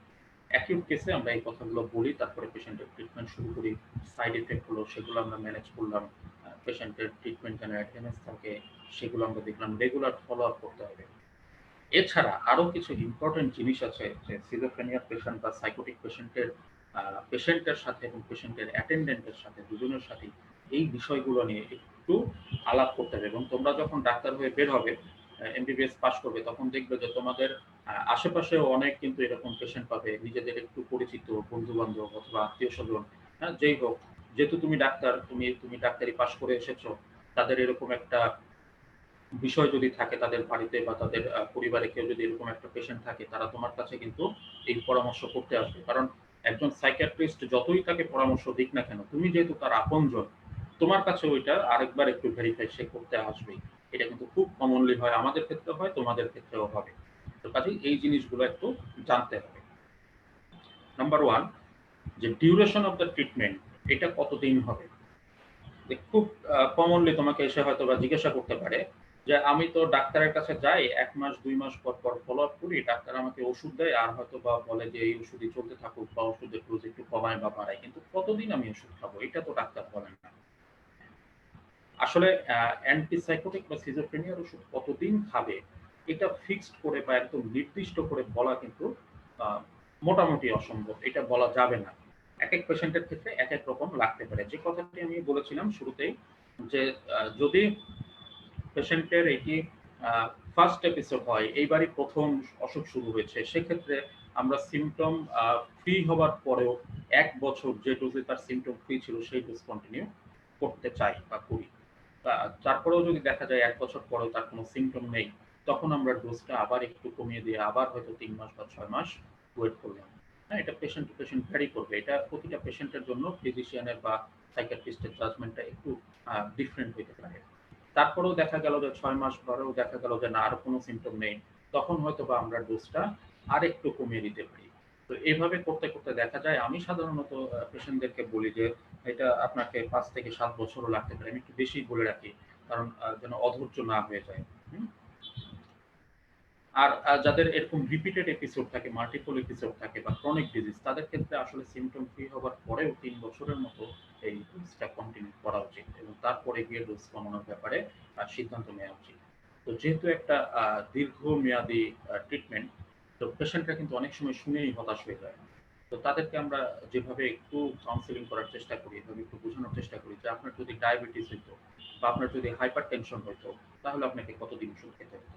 S2: অ্যাকিউট কেসে আমরা এই কথাগুলো বলি, তারপরে পেশেন্টের ট্রিটমেন্ট শুরু করি। সাইড এফেক্ট গুলো সেগুলো আমরা ম্যানেজ করলাম। পেশেন্টের ট্রিটমেন্ট যেন অ্যাডহেরেন্স থাকে সেগুলো আমরা দেখলাম। রেগুলার ফলো আপ করতে হবে। এছাড়া আরো কিছু ইম্পর্টেন্ট জিনিস আছে যে সিজোফ্রেনিয়া পেশেন্ট বা সাইকোটিক পেশেন্টের সাথে এবং পেশেন্টের অ্যাটেন্ডেন্টের সাথে, দুজনের সাথে এই বিষয়গুলো নিয়ে একটু আলাপ করতে হবে। এবং তোমরা যখন ডাক্তার হয়ে বের হবে, এমবিবিএস পাশ করবে, তখন দেখবে যে তোমাদের আশেপাশেও অনেক কিন্তু এরকম পেশেন্ট পাবে, নিজেদের একটু পরিচিত বন্ধু বান্ধব অথবা আত্মীয় স্বজন, হ্যাঁ, যেই হোক, যেহেতু তুমি ডাক্তার, তুমি তুমি ডাক্তারি পাশ করে এসেছো, তাদের এরকম একটা বিষয় যদি থাকে তাদের বাড়িতে বা তাদের পরিবারে কেউ যদি এরকম একটা পেশেন্ট থাকে, তারা তোমার কাছে কিন্তু এই পরামর্শ করতে আসবে। কারণ একজন সাইকিয়াট্রিস্ট যতই তাকে পরামর্শ দিক না কেন, তুমি যেহেতু তার আপনজন, তোমার কাছে ওইটা আরেকবার একটু ভেরিফাই সে করতে আসবেই। এটা কিন্তু খুব কমনলি হয়, আমাদের ক্ষেত্রে হয়, তোমাদের ক্ষেত্রেও হবে। তো কাজেই এই জিনিসগুলো একটু জানতে হবে। নাম্বার 1, যে ডিউরেশন অফ দ্য ট্রিটমেন্ট, এটা কতদিন হবে? যে খুব কমনলি তোমাকে এসে হয়তোবা জিজ্ঞাসা করতে পারে যে, "আমি তো ডাক্তারের কাছে যাই ১ মাস ২ মাস পর ফলো আপ করি। ডাক্তার আমাকে ওষুধ দেয় আর হয়তোবা বলে যে এই ওষুধই চলতে থাকুক বা ওষুধের ডোজ একটু কমায় বা বাড়ায়। কিন্তু কতদিন আমি ওষুধ খাবো? এটা তো ডাক্তার বলেন না।" আসলে অ্যান্টিসাইকোটিক বা সিজোফ্রেনিয়ার ওষুধ কতদিন খাবে, এটা ফিক্সড করে বা একদম নির্দিষ্ট করে বলা কিন্তু আ মোটামুটি অসম্ভব। এটা বলা যাবে না। একেক পেশেন্টের ক্ষেত্রে একেক রকম লাগতে পারে। যে কথাটি আমি বলেছিলাম শুরুতেই যে, যদি পেশেন্টের এটি আ ফার্স্ট এপিসোড হয়, এইবারই ১ম অসুখ শুরু হয়েছে, সেক্ষেত্রে আমরা সিম্পটম ফ্রি হবার পরেও ১ বছর যে ডোজে তার সিম্পটম ফ্রি ছিল সেই ডোজ কন্টিনিউ করতে চাই বা করি। তারপরেও যদি দেখা যায় ১ বছর পরেও তার কোনো সিম্পটম নেই, তখন আমরা ডোজটা আবার একটু কমিয়ে দিয়ে আবার হয়তো ৩ মাস বা ৬ মাস ওয়েট করলাম। হ্যাঁ? এটা পেশেন্ট টু পেশেন্ট ভ্যারি করবে। এটা প্রতিটা পেশেন্টের জন্য ফিজিশিয়ানের বা সাইকিয়াট্রিস্টের জাজমেন্টটা একটু ডিফারেন্ট হইতে পারে। তারপরেও দেখা গেল যে ৬ মাস পরেও দেখা গেল যে না, আর কোনো সিম্পটম নেই। তখন হয়তোবা আমরা ডোজটা আরেকটু কমিয়ে দিতে পারি। তো এভাবে করতে দেখা যায়, আমি সাধারণত পেশেন্টদেরকে বলি যে এটা আপনাকে ৫ থেকে ৭ বছরও লাগতে পারে। আমি একটু বেশিই বলে রাখি। কারণ যেন অধৈর্য না হয়ে যায়। হুম? আর যাদের এরকম রিপিটেড এপিসোড থাকে, মাল্টিপল এপিসোড থাকে বা ক্রনিক ডিজিজ, তাদের ক্ষেত্রে আসলে সিম্পটম ফ্রি হবার পরেও ৩ বছরের মতো এই ডোজটা কন্টিনিউ করা উচিত এবং তারপরে গিয়ে ডোজ কমানোর ব্যাপারে সিদ্ধান্ত নেওয়া উচিত। তো যেহেতু একটা দীর্ঘমেয়াদী ট্রিটমেন্ট, তো পেশেন্টরা কিন্তু অনেক সময় শুনেই হতাশ হয়ে যায়। তো তাদেরকে আমরা যেভাবে একটু কাউন্সেলিং করার চেষ্টা করি, এভাবে একটু বোঝানোর চেষ্টা করি যে আপনার যদি ডায়াবেটিস হইতো বা আপনার যদি হাইপারটেনশন হইতো, তাহলে আপনাকে কতদিন ওষুধ খেতে হতো?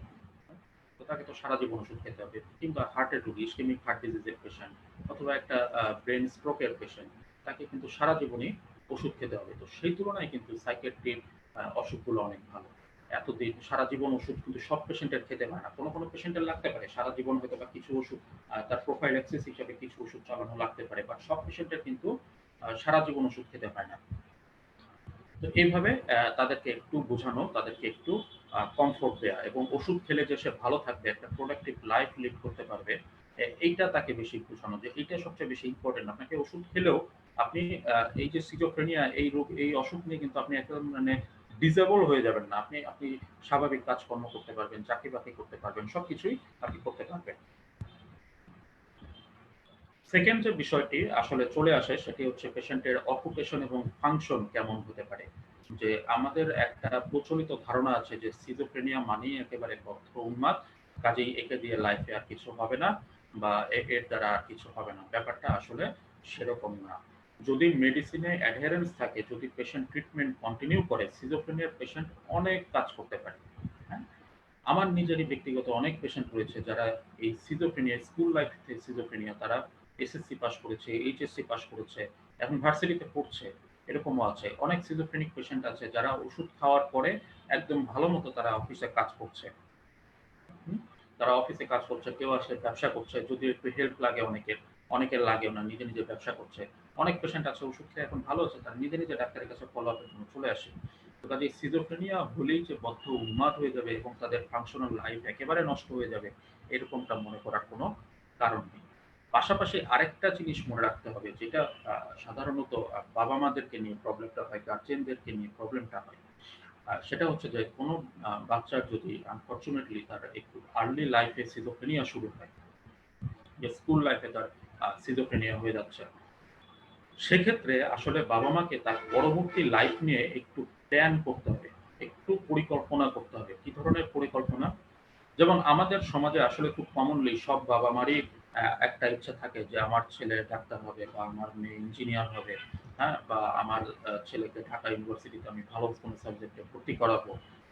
S2: তো তাকে তো সারা জীবন ওষুধ খেতে হবে। কিংবা হার্টের রোগী, ইসকেমিক হার্ট ডিজিজের পেশেন্ট অথবা একটা ব্রেইন স্ট্রোকের পেশেন্ট, তাকে কিন্তু সারা জীবনই ওষুধ খেতে হবে। তো সেই তুলনায় কিন্তু সাইকিয়াট্রির অসুখগুলো অনেক ভালো। এতদিন সারা জীবন ওষুধ কিন্তু সব পেশেন্টের খেতে হয় না। কোনো পেশেন্টের লাগতে পারে। সারা জীবন হয়তোবা কিছু ওষুধ তার প্রোফাইল্যাক্সিস হিসেবে কিছু ওষুধ চালানো লাগতে পারে। বাট সব পেশেন্টের কিন্তু সারা জীবন ওষুধ খেতে হয় না। তো এইভাবে তাদেরকে একটু বোঝানো, তাদেরকে একটু কমফোর্ট দেয়া এবং ওষুধ খেলে যে সে ভালো থাকবে, একটা প্রোডাক্টিভ লাইফ লিড করতে পারবে, এইটা তাকে বেশি বোঝানো যে এইটা সবচেয়ে বেশি ইম্পোর্টেন্ট। আপনাকে ওষুধ খেলেও আপনি এই যে সিজোফ্রেনিয়া এই রোগ, এই অসুখ নিয়ে কিন্তু আপনি একদম মানে ডিসেবল হয়ে যাবেন না। আপনি আপনি স্বাভাবিক কাজকর্ম করতে পারবেন, চাকরি-বাকরি করতে পারবেন, সবকিছুই আপনি করতে পারবেন। সেকেন্ড যে বিষয়টি আসলে চলে আসে সেটি হচ্ছে পেশেন্টের অকুপেশন এবং ফাংশন কেমন হতে পারে। যে আমাদের একটা প্রচলিত ধারণা আছে যে সিজোফ্রেনিয়া মানেই একেবারে বদ্ধ উন্মাদ, কাজেই একে দিয়ে লাইফে আর কিছু হবে না বা এর দ্বারা আর কিছু হবে না। ব্যাপারটা আসলে সেরকম না। যদি মেডিসিনে অ্যাডহেরেন্স থাকে, যদি পেশেন্ট ট্রিটমেন্ট কন্টিনিউ করে, সিজোফ্রেনিয়ার পেশেন্ট অনেক কাজ করতে পারে। হ্যাঁ? আমার নিজেরই ব্যক্তিগত অনেক পেশেন্ট রয়েছে যারা এই সিজোফ্রেনিয়া, স্কুল লাইফ থেকে সিজোফ্রেনিয়া, তারা এসএসসি পাস করেছে, এইচএসসি পাস করেছে, এখন ভার্সিটিতে পড়ছে। এরকমও আছে। অনেক সিজোফ্রেনিক পেশেন্ট আছে যারা ওষুধ খাওয়ার পরে একদম ভালো মতো তারা অফিসে কাজ করছে। হুম? তারা অফিসে কাজ করছে, কেউ আসে ব্যবসা করছে। যদিও একটু হেল্প লাগে অনেকের, অনেকের লাগেও না, নিজে ব্যবসা করছে। অনেক পেশেন্ট আছে ওষুধ খেয়ে এখন ভালো আছে, তারা নিজে ডাক্তারের কাছে ফলো আপ এর জন্য চলে আসে। তো কাজেই সিজোফ্রেনিয়া হলেই যে বদ্ধ উন্মাদ হয়ে যাবে এবং তাদের ফাংশনাল লাইফ একেবারে নষ্ট হয়ে যাবে, এরকমটা মনে করার কোনো কারণ নেই। পাশাপাশি আরেকটা জিনিস মনে রাখতে হবে, যেটা সাধারণত বাবা-মাদেরকে নিয়ে প্রবলেমটা হয়, গার্ডিয়ানদেরকে নিয়ে প্রবলেমটা হয়। সেটা হচ্ছে যে কোনো বাচ্চার যদি আনফরচুনেটলি তার একটু আর্লি লাইফে সিজোফ্রেনিয়া শুরু হয়, যে স্কুল লাইফে তার সিজোফ্রেনিয়া হয়ে যাচ্ছে, সেক্ষেত্রে আসলে বাবা-মাকে তার পরবর্তী লাইফ নিয়ে একটু প্ল্যান করতে হবে। একটু পরিকল্পনা করতে হবে। কি ধরনের পরিকল্পনা? যেমন আমাদের সমাজে আসলে খুব কমনলি সব বাবা-মারই একটা ইচ্ছা থাকে যে আমার ছেলে ডাক্তার হবে বা আমার মেয়ে ইঞ্জিনিয়ার হবে, হ্যাঁ? বা আমার ছেলেকে ঢাকা ইউনিভার্সিটিতে আমি ভালো কোনো সাবজেক্টে ভর্তি করাবো,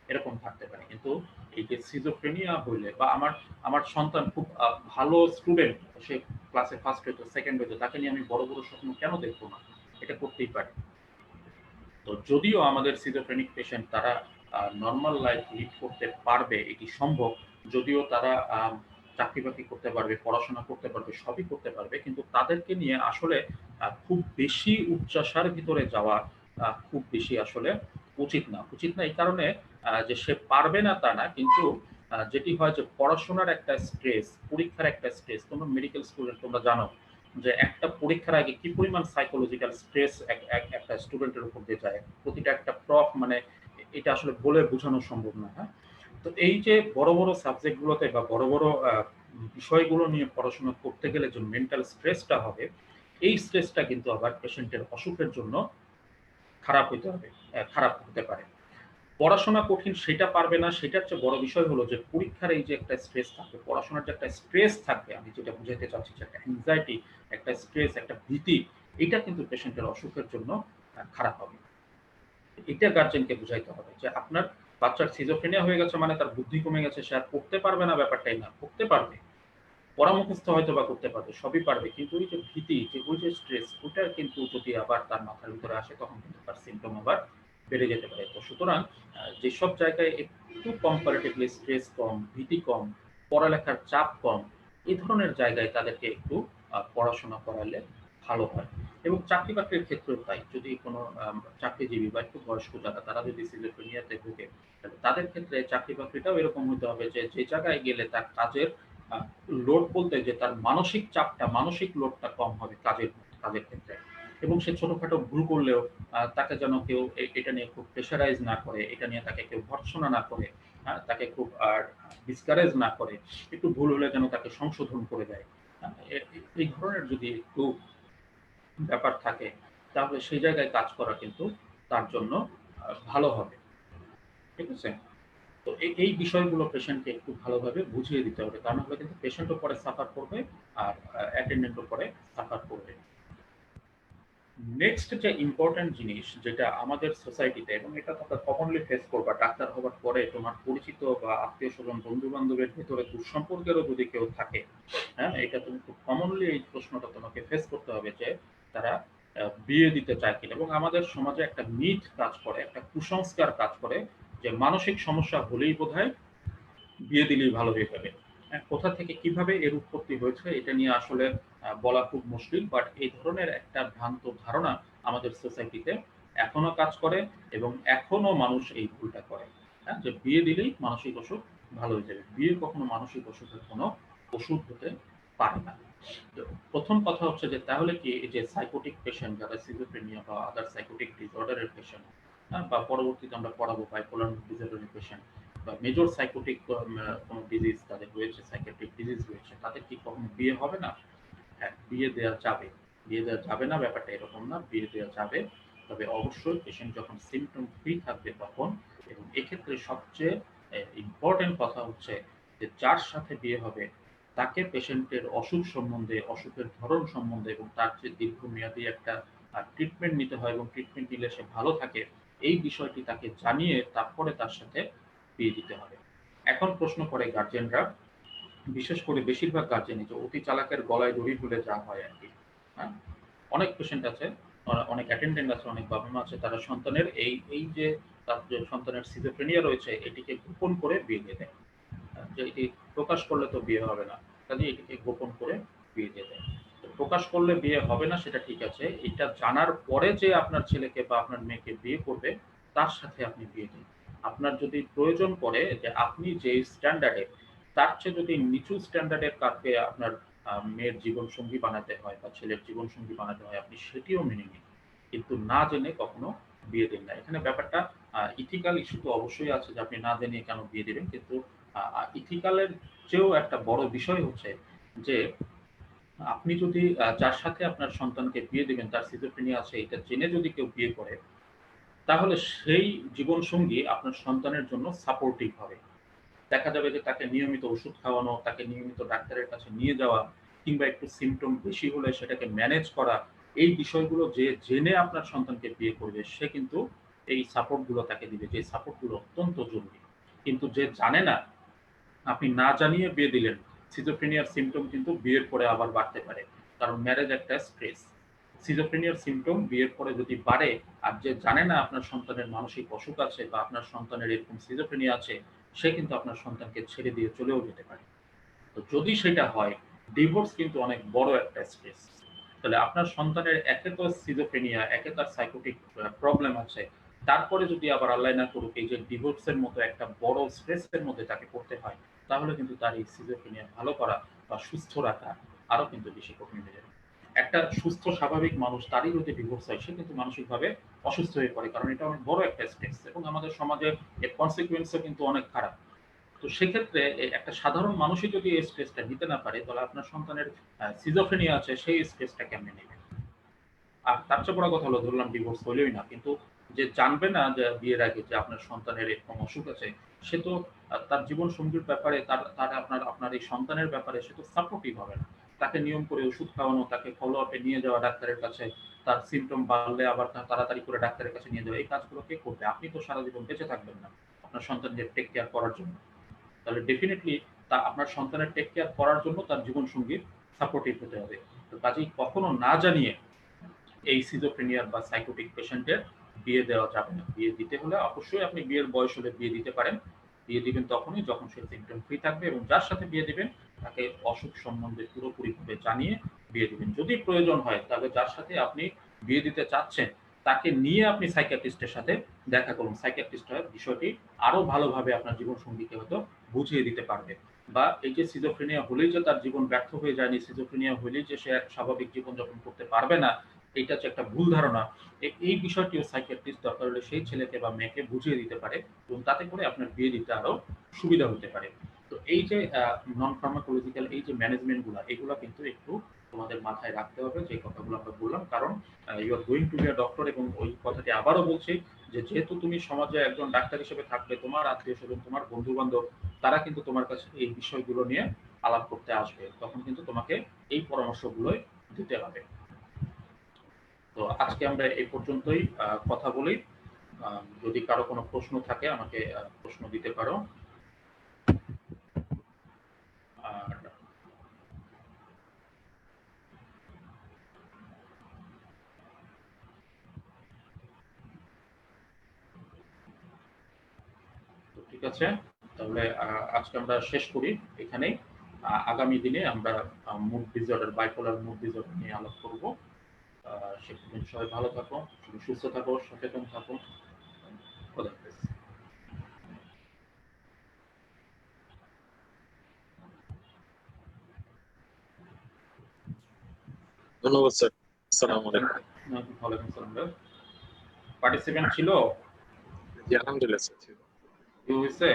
S2: এরকম থাকতে পারে। কিন্তু এই যে সিজোফ্রেনিয়া হইলে বা আমার আমার সন্তান খুব ভালো স্টুডেন্ট, সে ক্লাসে ফার্স্ট হইতো, সেকেন্ড হইতো, তাকে নিয়ে আমি বড় স্বপ্ন কেন দেখব না? এটা করতেই পারে। তো যদিও আমাদের সিজোফ্রেনিক পেশেন্ট তারা নরমাল লাইফ লিড করতে পারবে, এটি সম্ভব। যদিও তারা চাকরি-বাকরি করতে পারবে, পড়াশোনা করতে পারবে, সবই করতে পারবে। কিন্তু তাদেরকে নিয়ে আসলে খুব বেশি উচ্চাশার ভিতরে যাওয়া খুব বেশি আসলে উচিত না। উচিত না এই কারণে যে সে পারবে না তা না। কিন্তু যেটি হয় যে পড়াশোনার একটা স্ট্রেস, পরীক্ষার একটা স্ট্রেস, তোমরা মেডিকেল স্টুডেন্ট তোমরা জানো যে একটা পরীক্ষার আগে কি পরিমাণ সাইকোলজিক্যাল স্ট্রেস একটা স্টুডেন্টের উপর দিয়ে যায়। প্রতিটা একটা প্রফ মানে এটা আসলে বলে বোঝানো সম্ভব না, হ্যাঁ? তো এই যে বড়, বড় সাবজেক্ট গুলোতে বা বড়, বড় বিষয়গুলো নিয়ে পড়াশোনা করতে গেলে যে মেন্টাল স্ট্রেসটা হবে, এই স্ট্রেসটা কিন্তু আবার পেশেন্টের অসুখের জন্য খারাপ হতে পারে। পড়াশোনা কঠিন সেটা পারবে না, সেটার চেয়ে বড় বিষয় হলো যে পরীক্ষার এই যে একটা স্ট্রেস থাকবে, পড়াশোনার যে একটা স্ট্রেস থাকবে, আমি যেটা বুঝাইতে চাচ্ছি যে একটা অ্যাংজাইটি, একটা স্ট্রেস, একটা ভীতি, এটা কিন্তু পেশেন্টের অসুখের জন্য খারাপ হবে। এটা গার্জেনকে বুঝাইতে হবে যে আপনার বাচ্চার সিজোফ্রেনিয়া হয়ে গেছে মানে তার বুদ্ধি কমে গেছে, সে আর পড়তে পারবে না ব্যাপারটাই না। পড়তে পারবে। পড়া মুখস্থ হয়তোবা করতে পারবে, সবই পারবে। কিন্তু ওই যে ভীতি, যে ওই যে স্ট্রেস, ওটা কিন্তু যদি আবার তার মাথার ভিতরে আসে তখন কিন্তু তার সিম্পটম আবার বেড়ে যেতে পারে। তো সুতরাং যেসব জায়গায় একটু কম্পারেটিভলি স্ট্রেস কম, ভীতি কম, পড়ালেখার চাপ কম, এই ধরনের জায়গায় তাদেরকে একটু পড়াশোনা করালে ভালো হয়। এবং চাকরি-বাকরির ক্ষেত্রেও তাই। যদি কোনো চাকরিজীবী বা একটু বয়স্ক যারা তারা যদি সিজোফ্রেনিয়াতে ভোগে, তাহলে তাদের ক্ষেত্রে চাকরি-বাকরিটাও এরকম হতে হবে যে, যে জায়গায় গেলে তার কাজের আ লোড বলতে যে তার মানসিক চাপটা, মানসিক লোডটা কম হবে কাজের ক্ষেত্রে। এবং সে ছোটখাটো ভুল করলেও তাকে যেন কেউ এটা নিয়ে খুব প্রেশারাইজ না করে, এটা নিয়ে তাকে কেউ ভর্ৎসনা না করে, তাকে খুব ডিসকারেজ না করে। একটু ভুল হলে যেন তাকে সংশোধন করে দেয়। আ এ এ এই ধরনের যদি একটু ব্যাপার থাকে, তাহলে সেই জায়গায় কাজ করা কিন্তু তার জন্য ভালো হবে। ঠিক আছে? তো এই বিষয়গুলো পেশেন্টকে একটু ভালোভাবে বুঝিয়ে দিতে হবে। তা না হলে কিন্তু পেশেন্টও পরে সাফার করবে আর অ্যাটেন্ডেন্টও পরে সাফার করবে। নেক্সট যে ইম্পোর্টেন্ট জিনিস যেটা আমাদের সোসাইটিতে এবং এটা তোমরা কমনলি ফেস করবা, ডাক্তার হবার পরে তোমার পরিচিত বা আত্মীয়স্বজন, বন্ধু-বান্ধবের ভেতরে দুঃসম্পর্কেরও যদি কেউ থাকে, হ্যাঁ? এটা তুমি খুব কমনলি এই প্রশ্নটা তোমাকে ফেস করতে হবে যে তারা বিয়ে দিতে চায় কিনা। এবং আমাদের সমাজে একটা মিথ কাজ করে, একটা কুসংস্কার কাজ করে যে মানসিক সমস্যা হলেই বোধহয় বিয়ে দিলেই ভালো হয়ে যাবে। কোথা থেকে কিভাবে এর উৎপত্তি হয়েছে এটা নিয়ে আসলে বলা খুব মুশকিল। বাট এই ধরনের একটা ভ্রান্ত ধারণা আমাদের সোসাইটিতে এখনো কাজ করে এবং এখনো মানুষ এই ভুলটা করে। হ্যাঁ? যে বিয়ে দিলেই মানসিক অসুখ ভালো হয়ে যাবে। বিয়ে কখনো মানসিক অসুখের কোনো ওষুধ হতে পারে না। তো ১ম কথা হচ্ছে যে তাহলে কি এই যে সাইকোটিক পেশেন্ট যারা সিজোফ্রেনিয়া বা আদার সাইকোটিক ডিসঅর্ডার এর পেশেন্ট, বা পরবর্তীতে আমরা পড়াবো বাইপোলার ডিসঅর্ডার এর পেশেন্ট বা মেজর সাইকোটিক কোনো ডিজিজ তাদের রয়েছে, সাইকিয়াট্রিক ডিজিজ রয়েছে, তাদের কি কখনো বিয়ে হবে না? হ্যাঁ, বিয়ে দেয়া যাবে। বিয়ে দেয়া যাবে না ব্যাপারটা এরকম না, বিয়ে দেয়া যাবে। তবে অবশ্যই পেশেন্ট যখন সিম্পটম ফ্রি থাকবে তখন। এবং এক্ষেত্রে সবচেয়ে ইম্পোর্টেন্ট কথা হচ্ছে যে যার সাথে বিয়ে হবে তাকে পেশেন্টের অসুখ সম্বন্ধে, অসুখের ধরন সম্বন্ধে এবং তার যে দীর্ঘমেয়াদী একটা ট্রিটমেন্ট নিতে হয় এবং ট্রিটমেন্ট নিলে সে ভালো থাকে, এই বিষয়টি তাকে জানিয়ে তারপরে তার সাথে বিয়ে দিতে হবে। এখন প্রশ্ন করে গার্জেনরা, বিশেষ করে বেশিরভাগ গার্জেনই যে অতি চালাকের গলায় দড়ি ঝুলে যা হয় আরকি। হ্যাঁ? অনেক পেশেন্ট আছে, অনেক অ্যাটেন্ডেন্ট আছে, অনেক বাবা-মা আছে তারা সন্তানের এই যে তার যে সন্তানের সিজোফ্রেনিয়া রয়েছে এটিকে গোপন করে বিয়ে দিয়ে দেয়। যে এটি প্রকাশ করলে তো বিয়ে হবে না। কাজেই এটিকে গোপন করে বিয়ে দিয়ে দেয়। তো প্রকাশ করলে বিয়ে হবে না সেটা ঠিক আছে। এটা জানার পরে যে আপনার ছেলেকে বা আপনার মেয়েকে বিয়ে করবে, তার সাথে আপনি বিয়ে দিন। আপনার যদি প্রয়োজন পড়ে যে আপনি যেই স্ট্যান্ডার্ড এ, তার চেয়ে যদি নিচু স্ট্যান্ডার্ড এর কাউকে আপনার মেয়ের জীবনসঙ্গী বানাতে হয় বা ছেলের জীবনসঙ্গী বানাতে হয়, আপনি সেটিও মেনে নিন। কিন্তু না জেনে কখনো বিয়ে দিন না। এখানে ব্যাপারটা ইথিক্যাল ইস্যু তো অবশ্যই আছে যে আপনি না জেনে কেন বিয়ে দিবেন। কিন্তু ইথিক্যাল এর চেয়েও একটা বড় বিষয় হচ্ছে যে আপনি যদি যার সাথে আপনার সন্তানকে বিয়ে দিবেন তার সিজোফ্রেনিয়া আছে এটা জেনে যদি কেউ বিয়ে করে, তাহলে সেই জীবনসঙ্গী আপনার সন্তানের জন্য সাপোর্টিভ হবে। দেখা যাবে যে তাকে নিয়মিত ওষুধ খাওয়ানো, তাকে নিয়মিত ডাক্তারের কাছে নিয়ে যাওয়া কিংবা একটু সিম্পটম বেশি হলে সেটাকে ম্যানেজ করা, এই বিষয়গুলো যে জেনে আপনার সন্তানকে বিয়ে করবে সে কিন্তু এই সাপোর্ট গুলো তাকে দিবে, যে সাপোর্ট গুলো অত্যন্ত জরুরি। কিন্তু যে জানে না, আপনি না জানিয়ে বিয়ে দিলেন, সিজোফ্রেনিয়ার সিম্পটম কিন্তু বিয়ের পরে আবার বাড়তে পারে। কারণ ম্যারেজ একটা স্ট্রেস। সিজোফ্রেনিয়ার সিম্পটম বিয়ের পরে যদি বাড়ে, আর যে জানে না আপনার সন্তানের মানসিক অসুখ আছে বা আপনার সন্তানের এরকম সিজোফ্রেনিয়া আছে, সে কিন্তু আপনার সন্তানকে ছেড়ে দিয়ে চলেও যেতে পারে। তো যদি সেটা হয়, ডিভোর্স কিন্তু অনেক বড় একটা স্ট্রেস। তাহলে আপনার সন্তানের একে তো সিজোফ্রেনিয়া, একে তার সাইকোটিক প্রবলেম আছে। তারপরে যদি আবার আল্লাহ না করুক এই যে ডিভোর্সের মতো একটা বড় স্ট্রেসের মধ্যে তাকে পড়তে হয়, তাহলে কিন্তু তার এই সিজোফ্রেনিয়া ভালো করা বা সুস্থ রাখা আরো কিন্তু বেশি কঠিন হয়ে যাবে। একটা সুস্থ স্বাভাবিক মানুষ তারই যদি ডিভোর্স হয়, সে কিন্তু মানসিকভাবে অসুস্থ হয়ে পড়ে। কারণ এটা অনেক বড় একটা স্ট্রেস এবং আমাদের সমাজে এর কনসিকুয়েন্সও কিন্তু অনেক খারাপ। তো সেক্ষেত্রে একটা সাধারণ মানুষই যদি এই স্ট্রেসটা নিতে না পারে, তাহলে আপনার সন্তানের সিজোফ্রেনিয়া আছে, সেই স্ট্রেসটা কেমনে নেবে? আর তার চেয়ে বড় কথা হলো ধরলাম ডিভোর্স হইলই না, কিন্তু যে জানবে না যে বিয়ের আগে যে আপনার সন্তানের এরকম অসুখ আছে, সে তো তার জীবন সঙ্গীর ব্যাপারে তার তার আপনার আপনার এই সন্তানের ব্যাপারে সে তো সাপোর্টিভ হবে না। তাকে নিয়ম করে ওষুধ খাওয়ানো, তাকে ফলো আপে নিয়ে যাওয়া ডাক্তারের কাছে, তার সিমটম বাড়লে আবার তাড়াতাড়ি করে ডাক্তারের কাছে নিয়ে যাওয়া, এই কাজগুলো কে করবে? আপনি তো সারা জীবন বেঁচে থাকবেন না আপনার সন্তানদের টেক কেয়ার করার জন্য। তাহলে ডেফিনিটলি আপনার সন্তানের টেক কেয়ার করার জন্য তার জীবনসঙ্গীর সাপোর্টিভ হতে হবে। তো কাজেই কখনো না জানিয়ে এই সিজোফ্রেনিয়ার বা সাইকোটিক পেশেন্টের বিয়ে দেওয়া যাবে না। বিয়ে দিতে হলে অবশ্যই আপনি বিয়ের বয়স হলে বিয়ে দিতে পারেন। বিয়ে দিবেন তখনই যখন সে সিমটম ফ্রি থাকবে এবং যার সাথে বিয়ে দিবেন তাকে অসুখ সম্বন্ধে পুরোপুরিভাবে জানিয়ে বিয়ে দিবেন। যদি প্রয়োজন হয় তাহলে যার সাথে আপনি বিয়ে দিতে চাচ্ছেন তাকে নিয়ে আপনি সাইকিয়াট্রিস্টের সাথে দেখা করুন। সাইকিয়াট্রিস্ট বিষয়টি আরো ভালোভাবে আপনার জীবনসঙ্গীকে হয়তো বুঝিয়ে দিতে পারবে। বা এই যে সিজোফ্রেনিয়া হলেই যে তার জীবন ব্যর্থ হয়ে যায়নি, সিজোফ্রেনিয়া হলেই যে সে এক স্বাভাবিক জীবনযাপন করতে পারবে না, এটা হচ্ছে একটা ভুল ধারণা। এই বিষয়টিও সাইকিয়াট্রিস্ট দরকার হলে সেই ছেলেকে বা মেয়েকে বুঝিয়ে দিতে পারে এবং তাতে করে আপনার বিয়ে দিতে আরো সুবিধা হতে পারে। তো এই যে নন ফার্মাকোলজিক্যাল এই যে ম্যানেজমেন্ট গুলা, এগুলা কিন্তু একটু তোমাদের মাথায় রাখতে হবে, যে কথাগুলো আমরা বললাম। কারণ you are going to be a doctor, এবং ওই কথাটি আবারও বলছি যে যেহেতু তুমি সমাজে একজন ডাক্তার হিসেবে থাকবে, তোমার আত্মীয় স্বজন, তোমার বন্ধু বান্ধব, তারা কিন্তু তোমার কাছে এই বিষয়গুলো নিয়ে আলাপ করতে আসবে। তখন কিন্তু তোমাকে এই পরামর্শগুলোই দিতে হবে। তো আজকে আমরা এই পর্যন্তই কথা বলি। যদি কারো কোনো প্রশ্ন থাকে আমাকে প্রশ্ন দিতে পারো। আর তো ঠিক আছে, তাহলে আজকে আমরা শেষ করি এখানেই। আগামী দিনে আমরা mood disorder, bipolar mood disorder নিয়ে আলাপ করব। সে পর্যন্ত সবাই ভালো থাকো, সুস্থ থাকো, সচেতন থাকো। খোদা হাফেজ।
S1: ধন্যবাদ স্যার। আসসালামু আলাইকুম।
S2: ওয়ালাইকুম আসসালাম। পার্টিসিপেন্ট ছিল?
S1: জি, আলহামদুলিল্লাহ স্যার।
S2: কি হয়েছে?